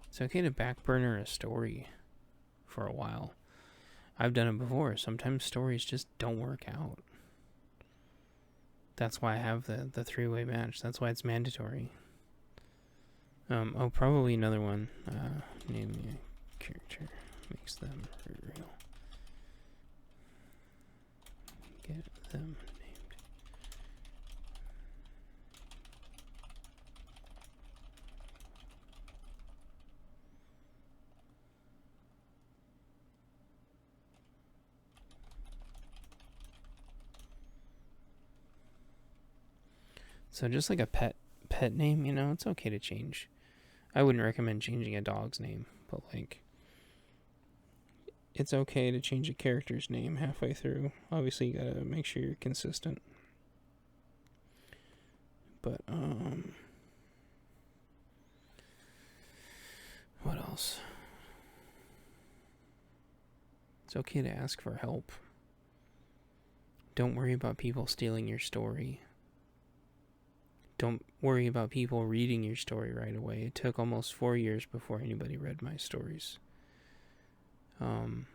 It's okay to backburner a story for a while. I've done it before. Sometimes stories just don't work out. That's why I have the three-way match. That's why it's mandatory. Oh, probably another one. Name me a character. Makes them real. Get them named. So just like a pet name, you know, it's okay to change. I wouldn't recommend changing a dog's name, but like, it's okay to change a character's name halfway through. Obviously, you gotta make sure you're consistent. But, what else? It's okay to ask for help. Don't worry about people stealing your story. Don't worry about people reading your story right away. It took almost 4 years before anybody read my stories. Don't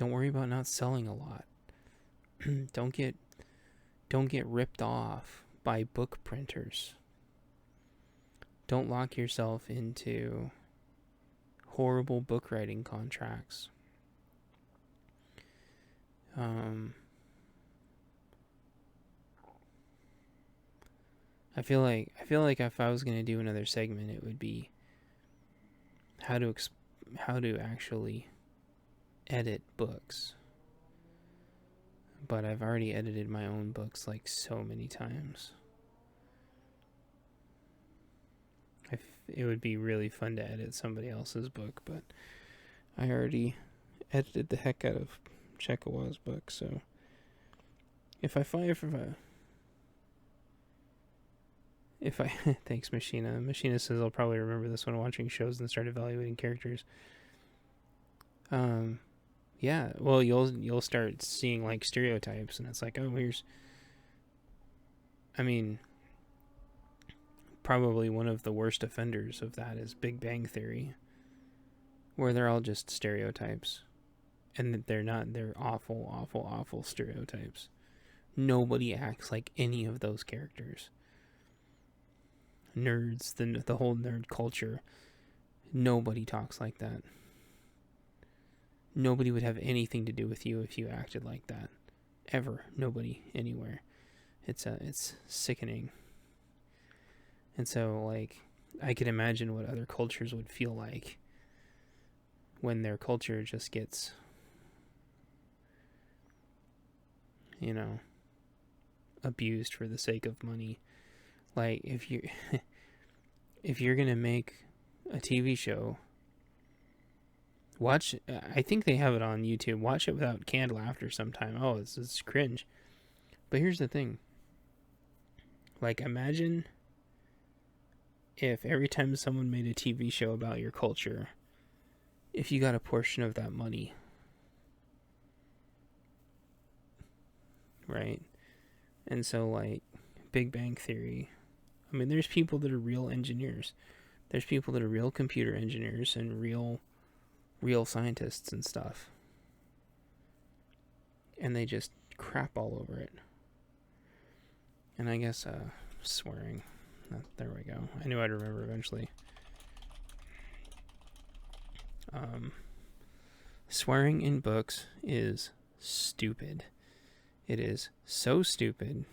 worry about not selling a lot. Don't get ripped off by book printers. Don't lock yourself into horrible book writing contracts. I feel like if I was going to do another segment, it would be how to actually edit books. But I've already edited my own books like so many times. It would be really fun to edit somebody else's book, but I already edited the heck out of Chekawa's book, so if I thanks Machina. Machina says I'll probably remember this when watching shows and start evaluating characters. Yeah, well, you'll start seeing like stereotypes, and it's like, oh, probably one of the worst offenders of that is Big Bang Theory, where they're all just stereotypes, and they're awful stereotypes. Nobody acts like any of those characters. Nerds, the whole nerd culture, nobody talks like that. Nobody would have anything to do with you if you acted like that. Ever. Nobody. Anywhere. It's sickening. And so, like, I could imagine what other cultures would feel like when their culture just gets, you know, abused for the sake of money. Like, if you're gonna make a TV show, watch, I think they have it on YouTube, watch it without canned laughter sometime. Oh, it's cringe. But here's the thing. Like, imagine if every time someone made a TV show about your culture, if you got a portion of that money. Right? And so, like, Big Bang Theory, I mean, there's people that are real engineers. There's people that are real computer engineers and real real scientists and stuff. And they just crap all over it. And I guess swearing. There we go. I knew I'd remember eventually. Swearing in books is stupid. It is so stupid.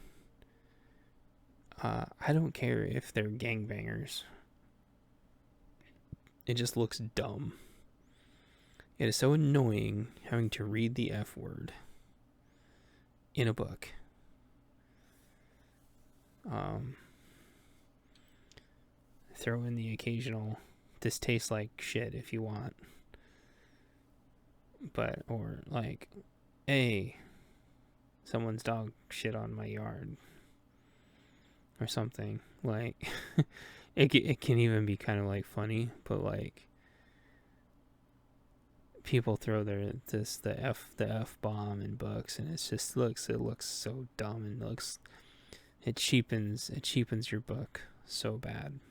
I don't care if they're gangbangers. It just looks dumb. It is so annoying having to read the F word in a book. Throw in the occasional, this tastes like shit if you want. But, or like, hey, someone's dog shit on my yard. Or something. Like, it can even be kind of like funny, but like, people throw the F bomb in books, and it looks so dumb, and it cheapens your book so bad.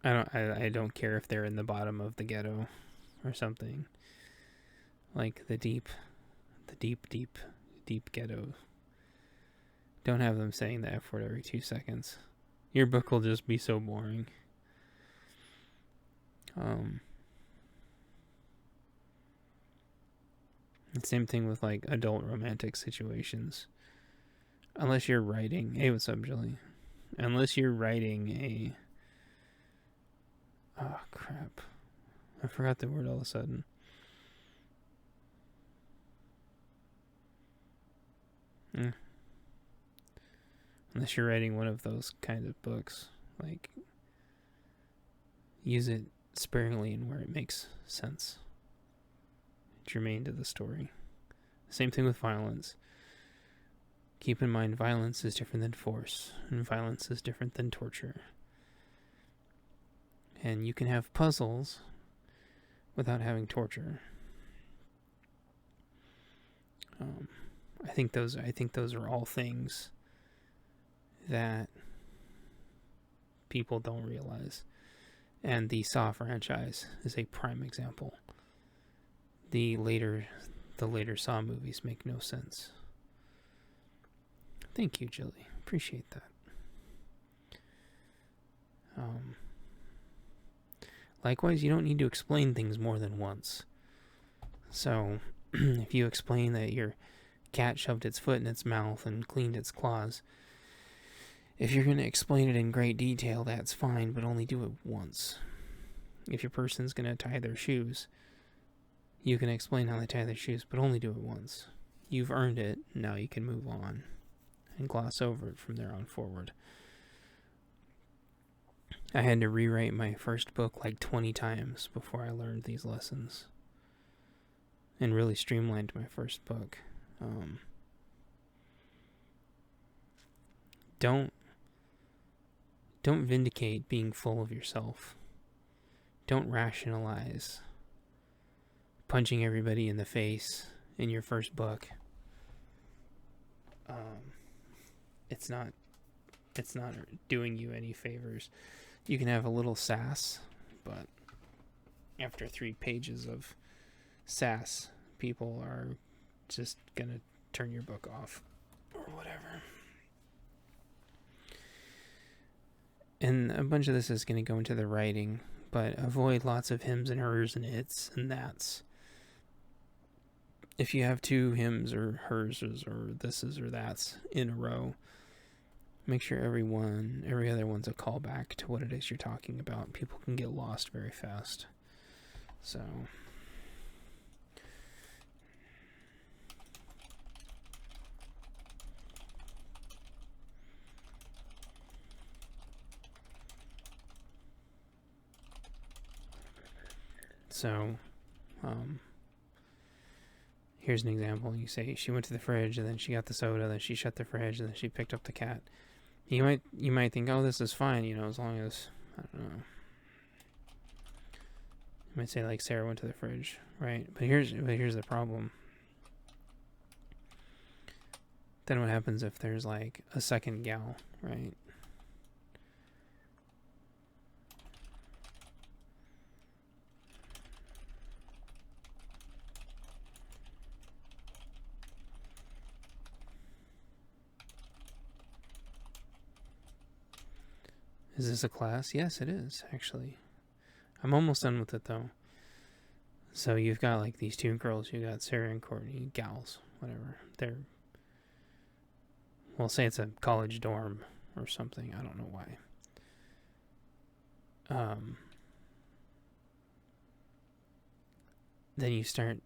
I don't care if they're in the bottom of the ghetto or something, like the deep ghetto. Don't have them saying the F word every 2 seconds. Your book will just be so boring. The same thing with like adult romantic situations. Unless you're writing, hey, what's up, Julie? Unless you're writing oh crap, I forgot the word all of a sudden. Unless you're writing one of those kind of books, like, use it sparingly and where it makes sense, germane to the story. Same thing with violence. Keep in mind, violence is different than force, and violence is different than torture. And you can have puzzles without having torture. I think those are all things that people don't realize. And the Saw franchise is a prime example. The later Saw movies make no sense. Thank you, Jilly. Appreciate that. Likewise, you don't need to explain things more than once. So, if you explain that your cat shoved its foot in its mouth and cleaned its claws, if you're going to explain it in great detail, that's fine, but only do it once. If your person's going to tie their shoes, you can explain how they tie their shoes, but only do it once. You've earned it, now you can move on and gloss over it from there on forward. I had to rewrite my first book like 20 times before I learned these lessons. And really streamlined my first book. Don't vindicate being full of yourself. Don't rationalize punching everybody in the face in your first book. It's not doing you any favors. You can have a little sass, but after 3 pages of sass, people are just gonna turn your book off or whatever. And a bunch of this is gonna go into the writing, but avoid lots of hims and hers and its and that's. If you have 2 hims or herses or thises or that's in a row, make sure every other one's a callback to what it is you're talking about. People can get lost very fast. So, here's an example. You say she went to the fridge, and then she got the soda, then she shut the fridge, and then she picked up the cat. You might think, oh, this is fine, as long as, I don't know. You might say, like, Sarah went to the fridge, right? But here's the problem. Then what happens if there's, like, a second gal, right? Is this a class? Yes, it is, actually. I'm almost done with it, though. So you've got, like, these two girls. You got Sarah and Courtney, gals, whatever. We'll say it's a college dorm or something. I don't know why. Then you start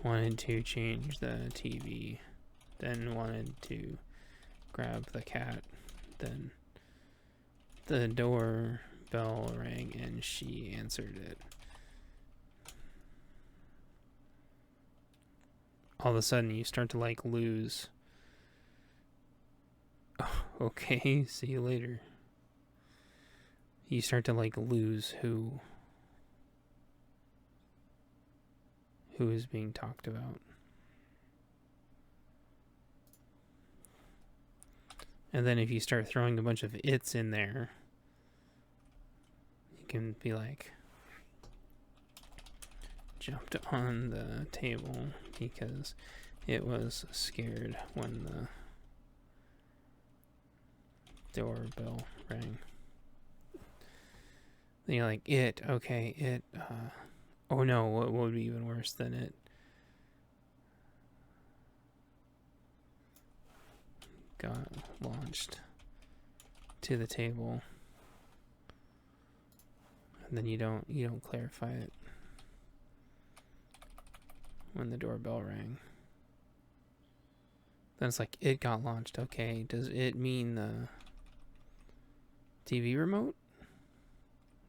wanted to change the TV, then wanted to grab the cat, then the doorbell rang and she answered it. All of a sudden you start to like lose. Oh, okay, see you later. You start to like lose who is being talked about. And then if you start throwing a bunch of it's in there, you can be like, jumped on the table because it was scared when the doorbell rang. Then you're like, it, oh no, what would be even worse than it? Got launched to the table, and then you don't clarify it when the doorbell rang. Then it's like, it got launched. Okay, does it mean the TV remote?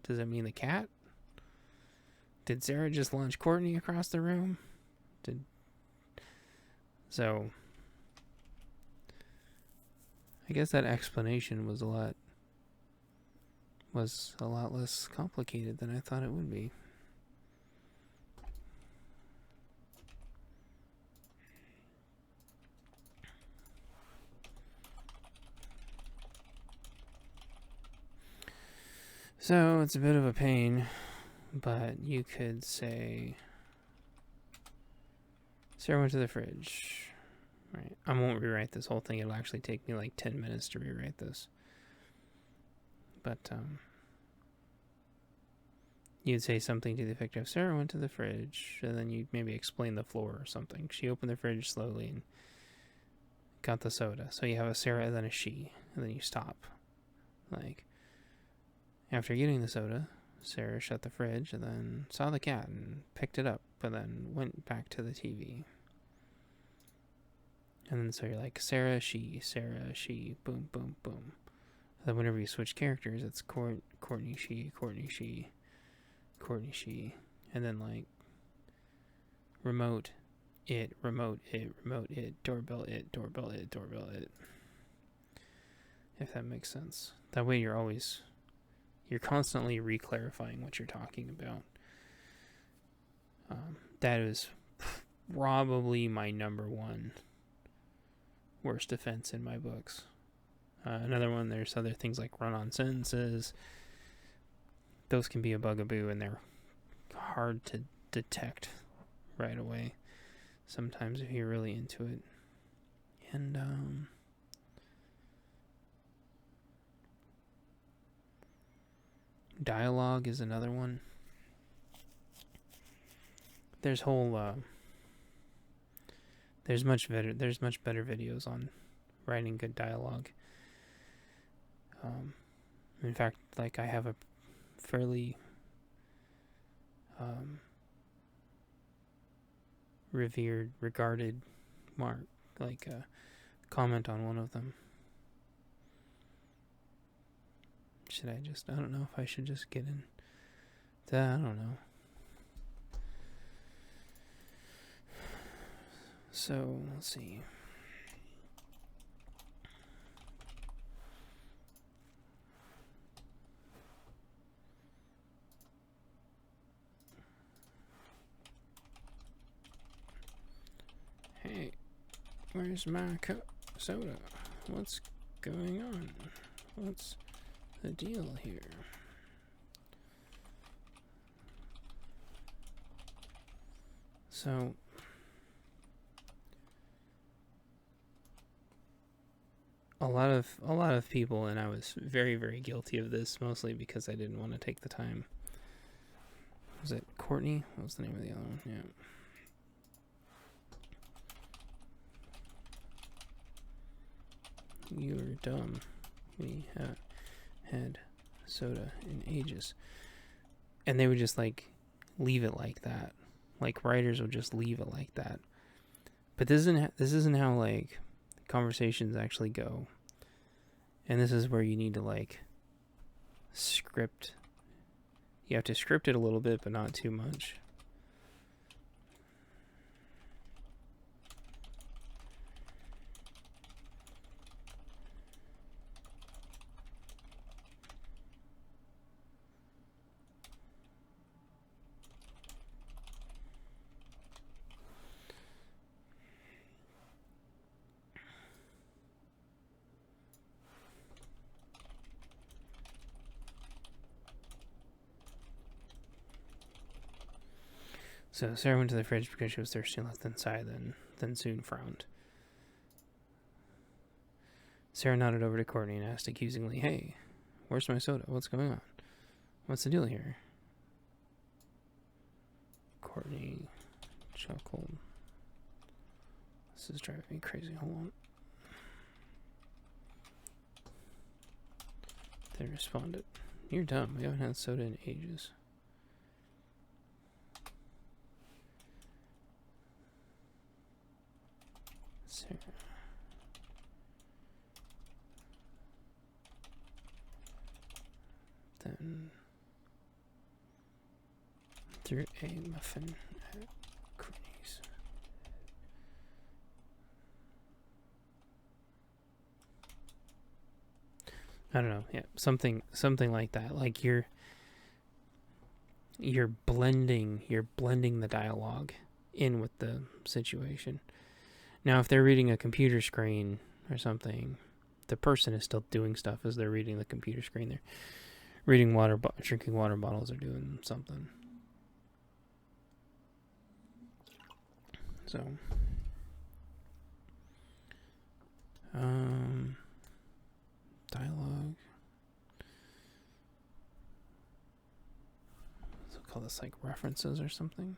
Does it mean the cat? Did Sarah just launch Courtney across the room? So I guess that explanation was a lot less complicated than I thought it would be. So it's a bit of a pain, but you could say Sarah went to the fridge. Right. I won't rewrite this whole thing. It'll actually take me like 10 minutes to rewrite this. But you'd say something to the effect of Sarah went to the fridge, and then you'd maybe explain the floor or something. She opened the fridge slowly and got the soda. So you have a Sarah and then a she, and then you stop. Like, after getting the soda, Sarah shut the fridge and then saw the cat and picked it up, but then went back to the TV. And then so you're like, Sarah, she, boom, boom, boom. Then whenever you switch characters, it's Courtney, she, Courtney, she, Courtney, she. And then like, remote, it, doorbell, it, doorbell, it, doorbell, it. If that makes sense. That way you're constantly re-clarifying what you're talking about. That is probably my number one worst offense in my books. Another one, there's other things like run-on sentences. Those can be a bugaboo, and they're hard to detect right away sometimes if you're really into it. And dialogue is another one. There's much better videos on writing good dialogue. In fact, like I have a fairly regarded comment on one of them. I don't know if I should just get in that. I don't know. So, let's see. Hey, where's my soda? What's going on? What's the deal here? So, a lot of people, and I was very, very guilty of this, mostly because I didn't want to take the time. Was it Courtney? What was the name of the other one? Yeah. You're dumb. We have had soda in ages. And they would just like leave it like that. Like writers would just leave it like that. But this isn't how like conversations actually go. And this is where you need to like script. You have to script it a little bit, but not too much. So Sarah went to the fridge because she was thirsty and left inside, then soon frowned. Sarah nodded over to Courtney and asked accusingly, "Hey, where's my soda? What's going on? What's the deal here?" Courtney chuckled. This is driving me crazy. Hold on. They responded, "You're dumb. We haven't had soda in ages." Sarah. Then threw a muffin at Courtney's. I don't know. Yeah, something like that. Like you're blending the dialogue in with the situation. Now, if they're reading a computer screen or something, the person is still doing stuff as they're reading the computer screen. They're reading drinking water bottles, or doing something. So, dialogue. Let's call this like references or something.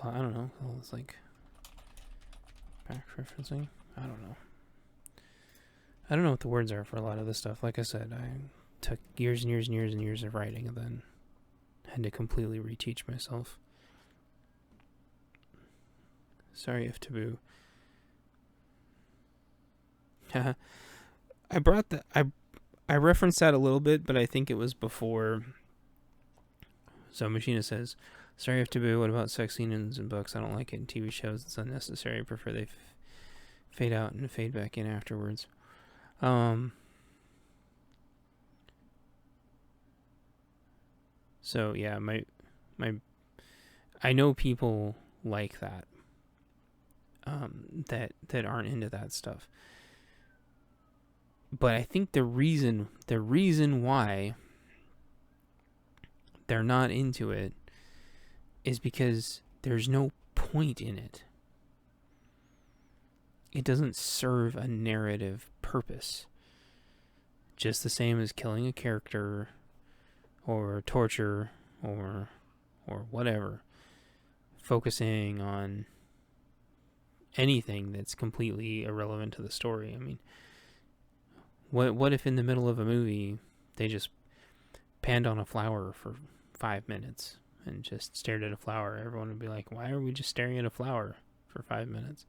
I don't know. It's like back referencing. I don't know. I don't know what the words are for a lot of this stuff. Like I said, I took years and years and years and years of writing, and then had to completely reteach myself. Sorry if taboo. I brought that. I referenced that a little bit, but I think it was before. So Machina says, "Sorry if taboo. What about sex scenes in books? I don't like it in TV shows. It's unnecessary. I prefer they fade out and fade back in afterwards." So yeah, my I know people like that. That aren't into that stuff. But I think the reason why they're not into it is because there's no point in it. It doesn't serve a narrative purpose. Just the same as killing a character or torture or whatever. Focusing on anything that's completely irrelevant to the story. I mean, what if in the middle of a movie they just panned on a flower for 5 minutes and just stared at a flower? Everyone would be like, "Why are we just staring at a flower for 5 minutes?"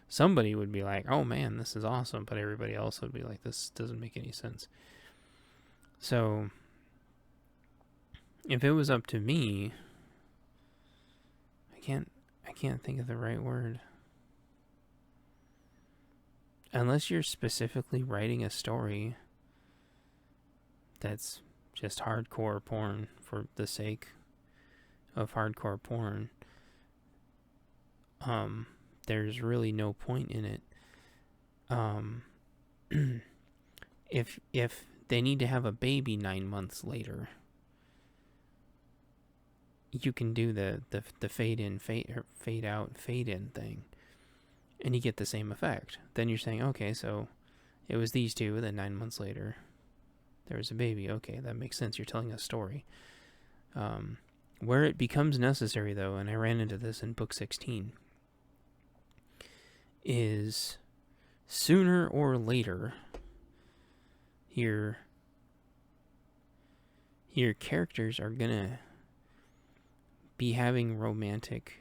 Somebody would be like, "Oh man, this is awesome," but everybody else would be like, "This doesn't make any sense." So if it was up to me, I can't think of the right word. Unless you're specifically writing a story that's just hardcore porn for the sake of hardcore porn, there's really no point in it. If they need to have a baby 9 months later, you can do the fade in, fade out, fade in thing, and you get the same effect. Then you're saying, okay, so it was these two, then 9 months later, there was a baby. Okay, that makes sense. You're telling a story. Where it becomes necessary, though, and I ran into this in book 16, is sooner or later, your characters are gonna be having romantic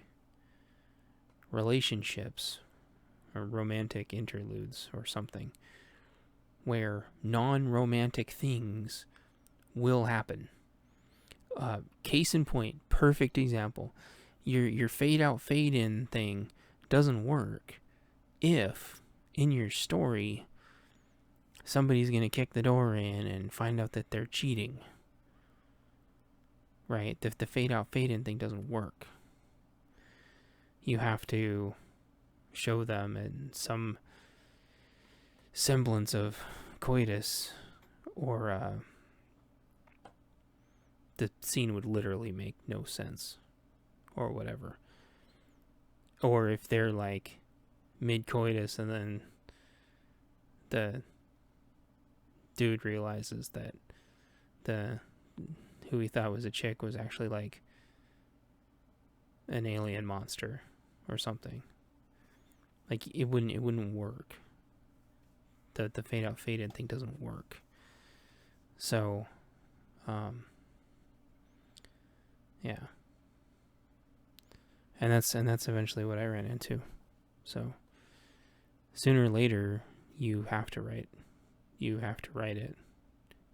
relationships or romantic interludes or something where non-romantic things will happen. Case in point, perfect example. Your fade out, fade in thing doesn't work if in your story somebody's going to kick the door in and find out that they're cheating. Right? If the fade out, fade in thing doesn't work, you have to show them in some semblance of coitus, or the scene would literally make no sense, or whatever. Or if they're like mid-coitus and then the dude realizes that the who he thought was a chick was actually like an alien monster or something. Like it wouldn't work. The fade out, fade in thing doesn't work. So yeah. And that's eventually what I ran into. So sooner or later you have to write it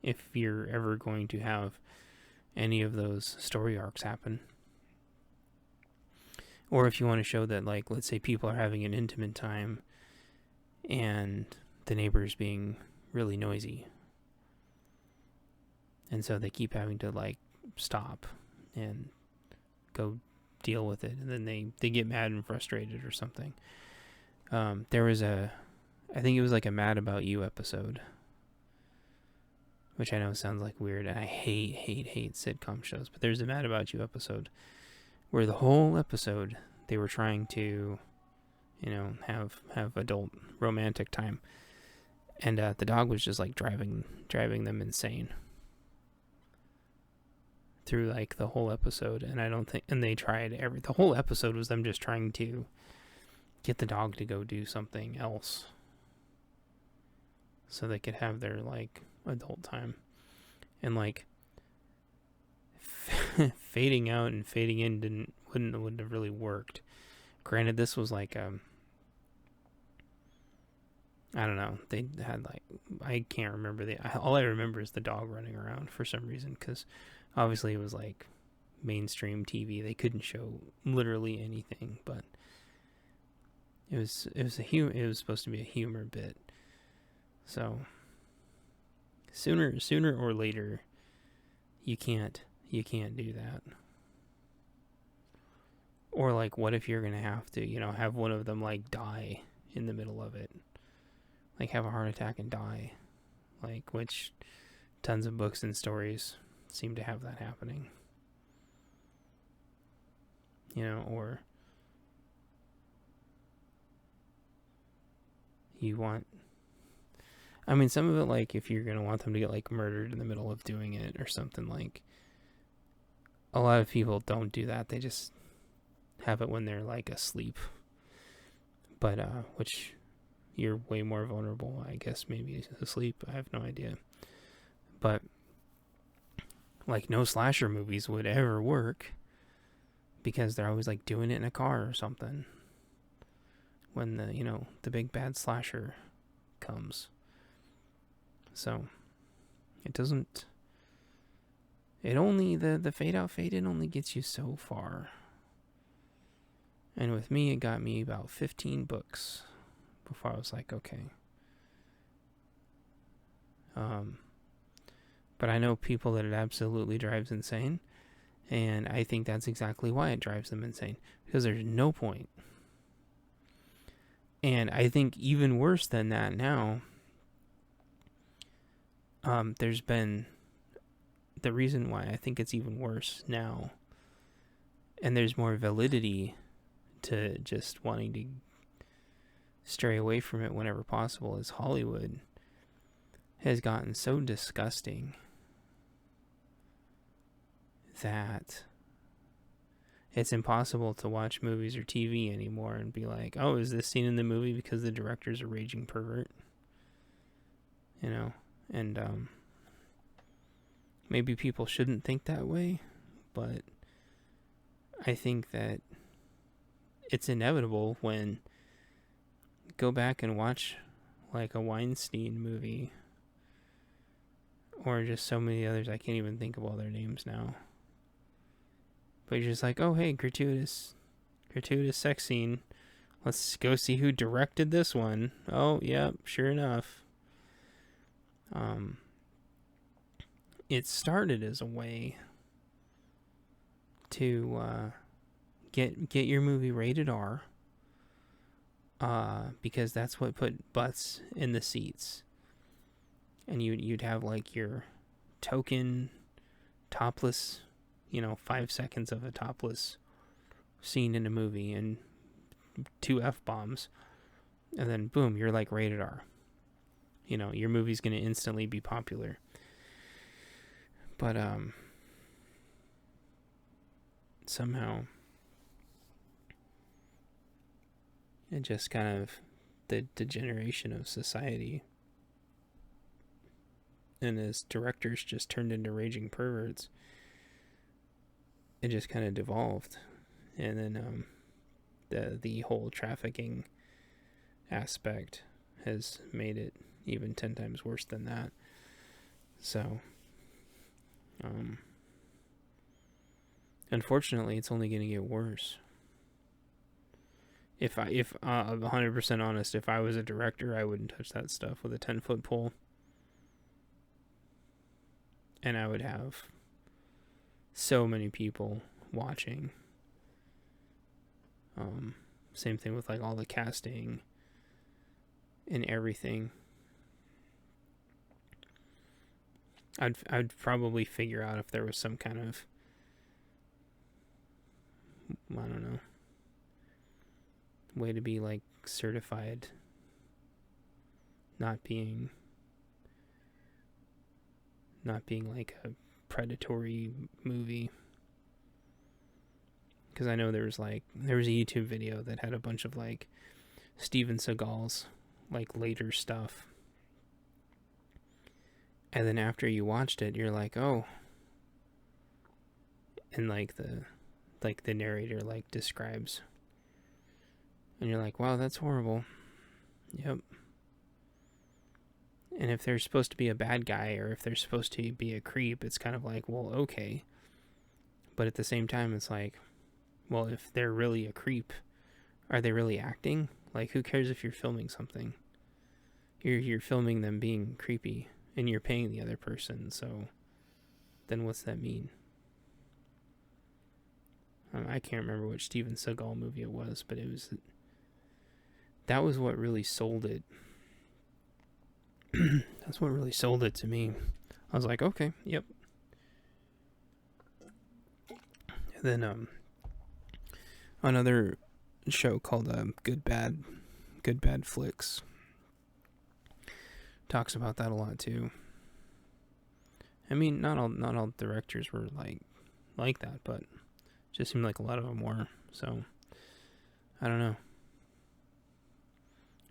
if you're ever going to have any of those story arcs happen. Or if you want to show that, like, let's say people are having an intimate time and the neighbor's being really noisy, and so they keep having to like stop and go deal with it, and then they get mad and frustrated or something. There was I think it was like a Mad About You episode, which I know sounds like weird, and I hate sitcom shows, but there's a Mad About You episode where the whole episode they were trying to, have adult romantic time, and the dog was just like driving them insane through like the whole episode. And they tried the whole episode was them just trying to get the dog to go do something else so they could have their like adult time. And like fading out and fading in wouldn't have really worked. Granted, this was like I don't know, they had like, I can't remember all I remember is the dog running around for some reason, because obviously it was like mainstream TV. They couldn't show literally anything, but it was supposed to be a humor bit. So sooner or later you can't do that. Or like, what if you're gonna have to, have one of them like die in the middle of it, like have a heart attack and die, like, which tons of books and stories seem to have that happening, or you want, some of it, like if you're gonna want them to get like murdered in the middle of doing it or something, like a lot of people don't do that. They just have it when they're like asleep, but which you're way more vulnerable, I guess, maybe asleep. I have no idea. But like no slasher movies would ever work because they're always like doing it in a car or something when the big bad slasher comes. So the fade out, fade in only gets you so far. And with me, it got me about 15 books before I was like, okay. But I know people that it absolutely drives insane, and I think that's exactly why it drives them insane, because there's no point. And I think even worse than that now, there's been, the reason why I think it's even worse now And there's more validity to just wanting to stray away from it whenever possible, as Hollywood has gotten so disgusting that it's impossible to watch movies or TV anymore and be like, oh, is this scene in the movie because the director's a raging pervert? You know? And maybe people shouldn't think that way, but I think that it's inevitable when go back and watch like a Weinstein movie or just so many others. I can't even think of all their names now. But you're just like, oh, hey, gratuitous sex scene. Let's go see who directed this one. Oh, yeah, sure enough. It started as a way to get your movie rated R, because that's what put butts in the seats. And you'd have like your token topless, 5 seconds of a topless scene in a movie and 2 F-bombs, and then boom, you're like rated R. Your movie's going to instantly be popular. But somehow it just kind of the degeneration of society, and as directors just turned into raging perverts, it just kind of devolved. And then the whole trafficking aspect has made it even 10 times worse than that. So unfortunately, it's only going to get worse. If I'm 100% honest, if I was a director, I wouldn't touch that stuff with a 10-foot pole. And I would have so many people watching. Same thing with like all the casting and everything. I'd probably figure out if there was some kind of, I don't know, way to be like certified not being like a predatory movie. Because I know there was a YouTube video that had a bunch of like Steven Seagal's like later stuff. And then after you watched it, you're like, oh. And like the narrator like describes. And you're like, wow, that's horrible. Yep. And if they're supposed to be a bad guy or if they're supposed to be a creep, it's kind of like, well, okay. But at the same time, it's like, well, if they're really a creep, are they really acting? Like, who cares if you're filming something? You're filming them being creepy, and you're paying the other person, so then what's that mean? I can't remember which Steven Seagal movie it was, but that was what really sold it. That's what really sold it to me. I was like, okay, yep. And then another show called Good Bad Flicks talks about that a lot too. I mean, not all directors were like that, but just seemed like a lot of them were. So I don't know.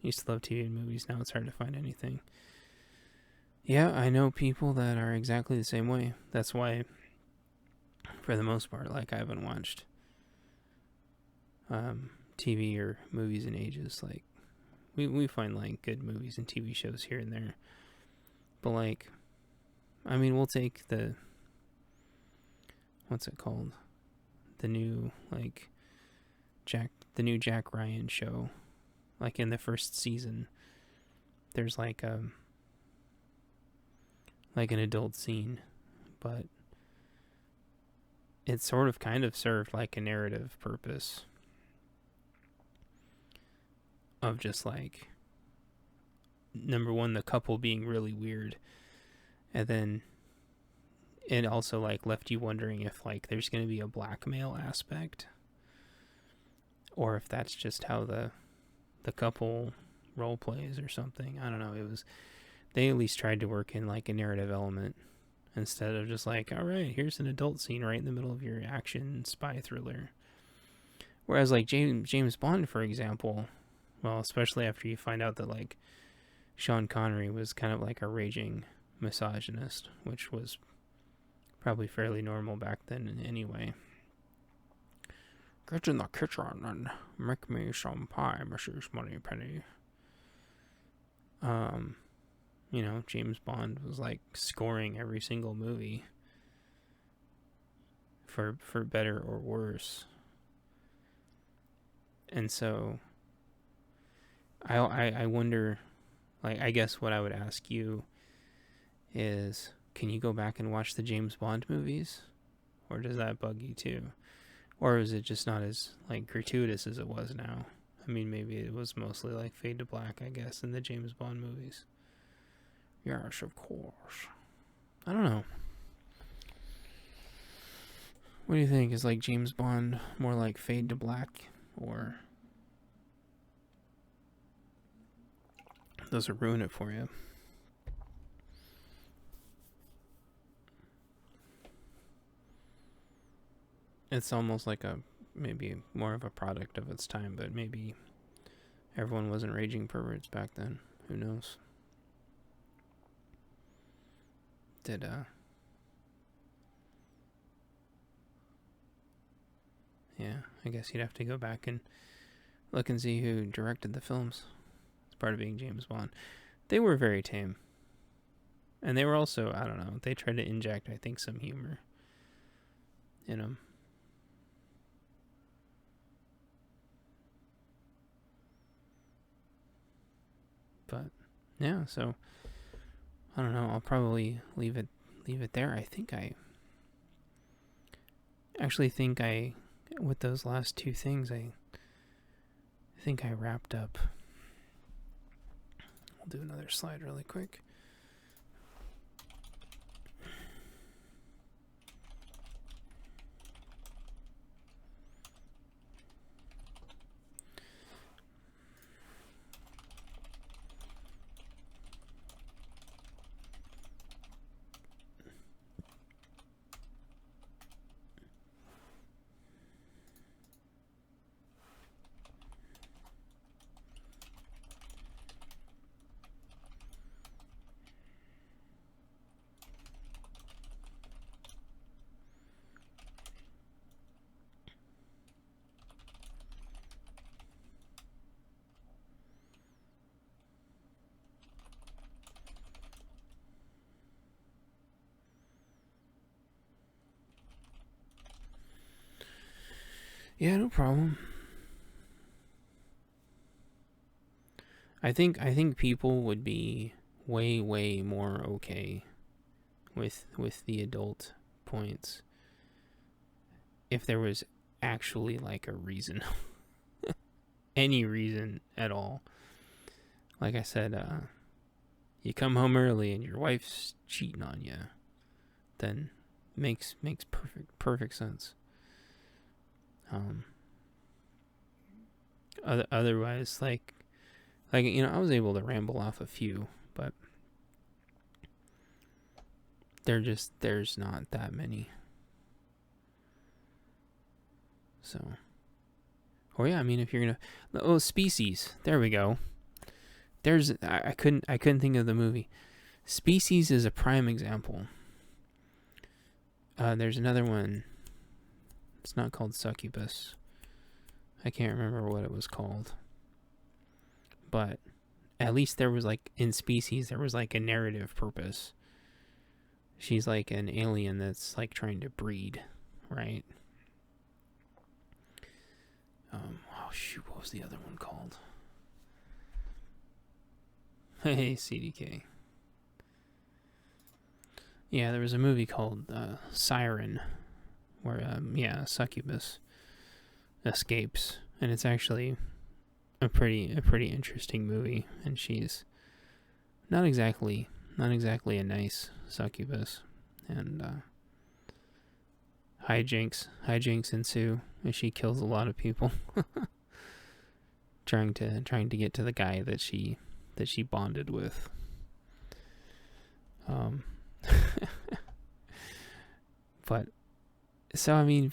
I used to love TV and movies. Now it's hard to find anything. Yeah, I know people that are exactly the same way. That's why, for the most part, like, I haven't watched TV or movies in ages. Like, we find like good movies and TV shows here and there, but like, I mean, we'll take what's it called? The new Jack Ryan show. Like, in the first season, there's like an adult scene, but it sort of kind of served like a narrative purpose of just like, number one, the couple being really weird, and then it also like left you wondering if like there's going to be a blackmail aspect, or if that's just how the couple role plays or something. I don't know. They at least tried to work in like a narrative element instead of just like, all right, here's an adult scene right in the middle of your action spy thriller. Whereas like James Bond, for example, well, especially after you find out that like Sean Connery was kind of like a raging misogynist, which was probably fairly normal back then anyway. Get in the kitchen and make me some pie, Mrs. Moneypenny. You know, James Bond was like scoring every single movie for better or worse. And so I wonder, like, I guess what I would ask you is, can you go back and watch the James Bond movies? Or does that bug you too? Or is it just not as like gratuitous as it was now? I mean, maybe it was mostly like fade to black, I guess, in the James Bond movies. Yes, of course. I don't know. What do you think? Is like James Bond more like fade to black, or does it ruin it for you? It's almost like maybe more of a product of its time, but maybe everyone wasn't raging perverts back then. Who knows? Yeah, I guess you'd have to go back and look and see who directed the films. It's part of being James Bond. They were very tame. And they were also, I don't know, they tried to inject, I think, some humor in them. But yeah, so I don't know. I'll probably leave it there. I think with those last two things, I think I wrapped up. I'll do another slide really quick. Yeah, no problem. I think people would be way more okay with the adult points if there was actually like a reason. Any reason at all. Like I said, you come home early and your wife's cheating on you, then makes perfect sense. Otherwise, like you know, I was able to ramble off a few, but there's not that many. So, or yeah, I mean, if you're gonna, Species. There we go. I couldn't think of the movie. Species is a prime example. There's another one. It's not called Succubus. I can't remember what it was called. But at least there was like, in Species, there was like a narrative purpose. She's like an alien that's like trying to breed, right? Oh shoot, what was the other one called? Hey, CDK. Yeah, there was a movie called Siren, where Succubus escapes, and it's actually a pretty interesting movie, and she's not exactly a nice succubus, and hijinks ensue as she kills a lot of people, trying to get to the guy that she bonded with. But so I mean,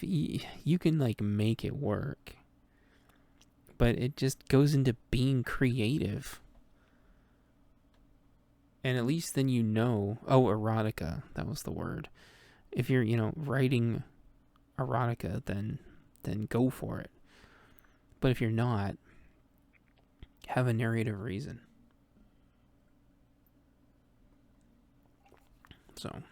you can like make it work, but it just goes into being creative. And at least then erotica, that was the word. If you're, writing erotica, then go for it. But if you're not, have a narrative reason. So,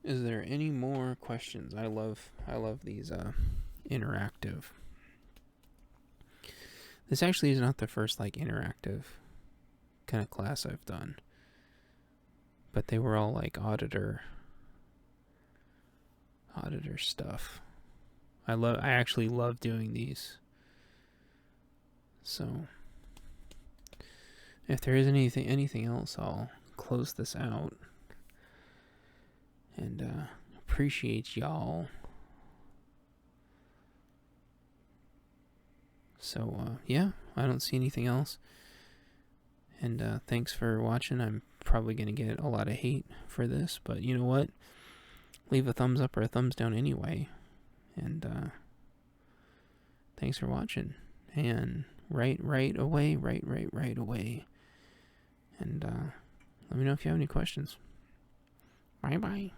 is there any more questions? I love these interactive. This actually is not the first like interactive kind of class I've done, but they were all like auditor stuff. I actually love doing these. So if there is anything else, I'll close this out. And appreciate y'all. So yeah, I don't see anything else. And thanks for watching. I'm probably going to get a lot of hate for this, but you know what? Leave a thumbs up or a thumbs down anyway. And thanks for watching. And right away. And let me know if you have any questions. Bye-bye.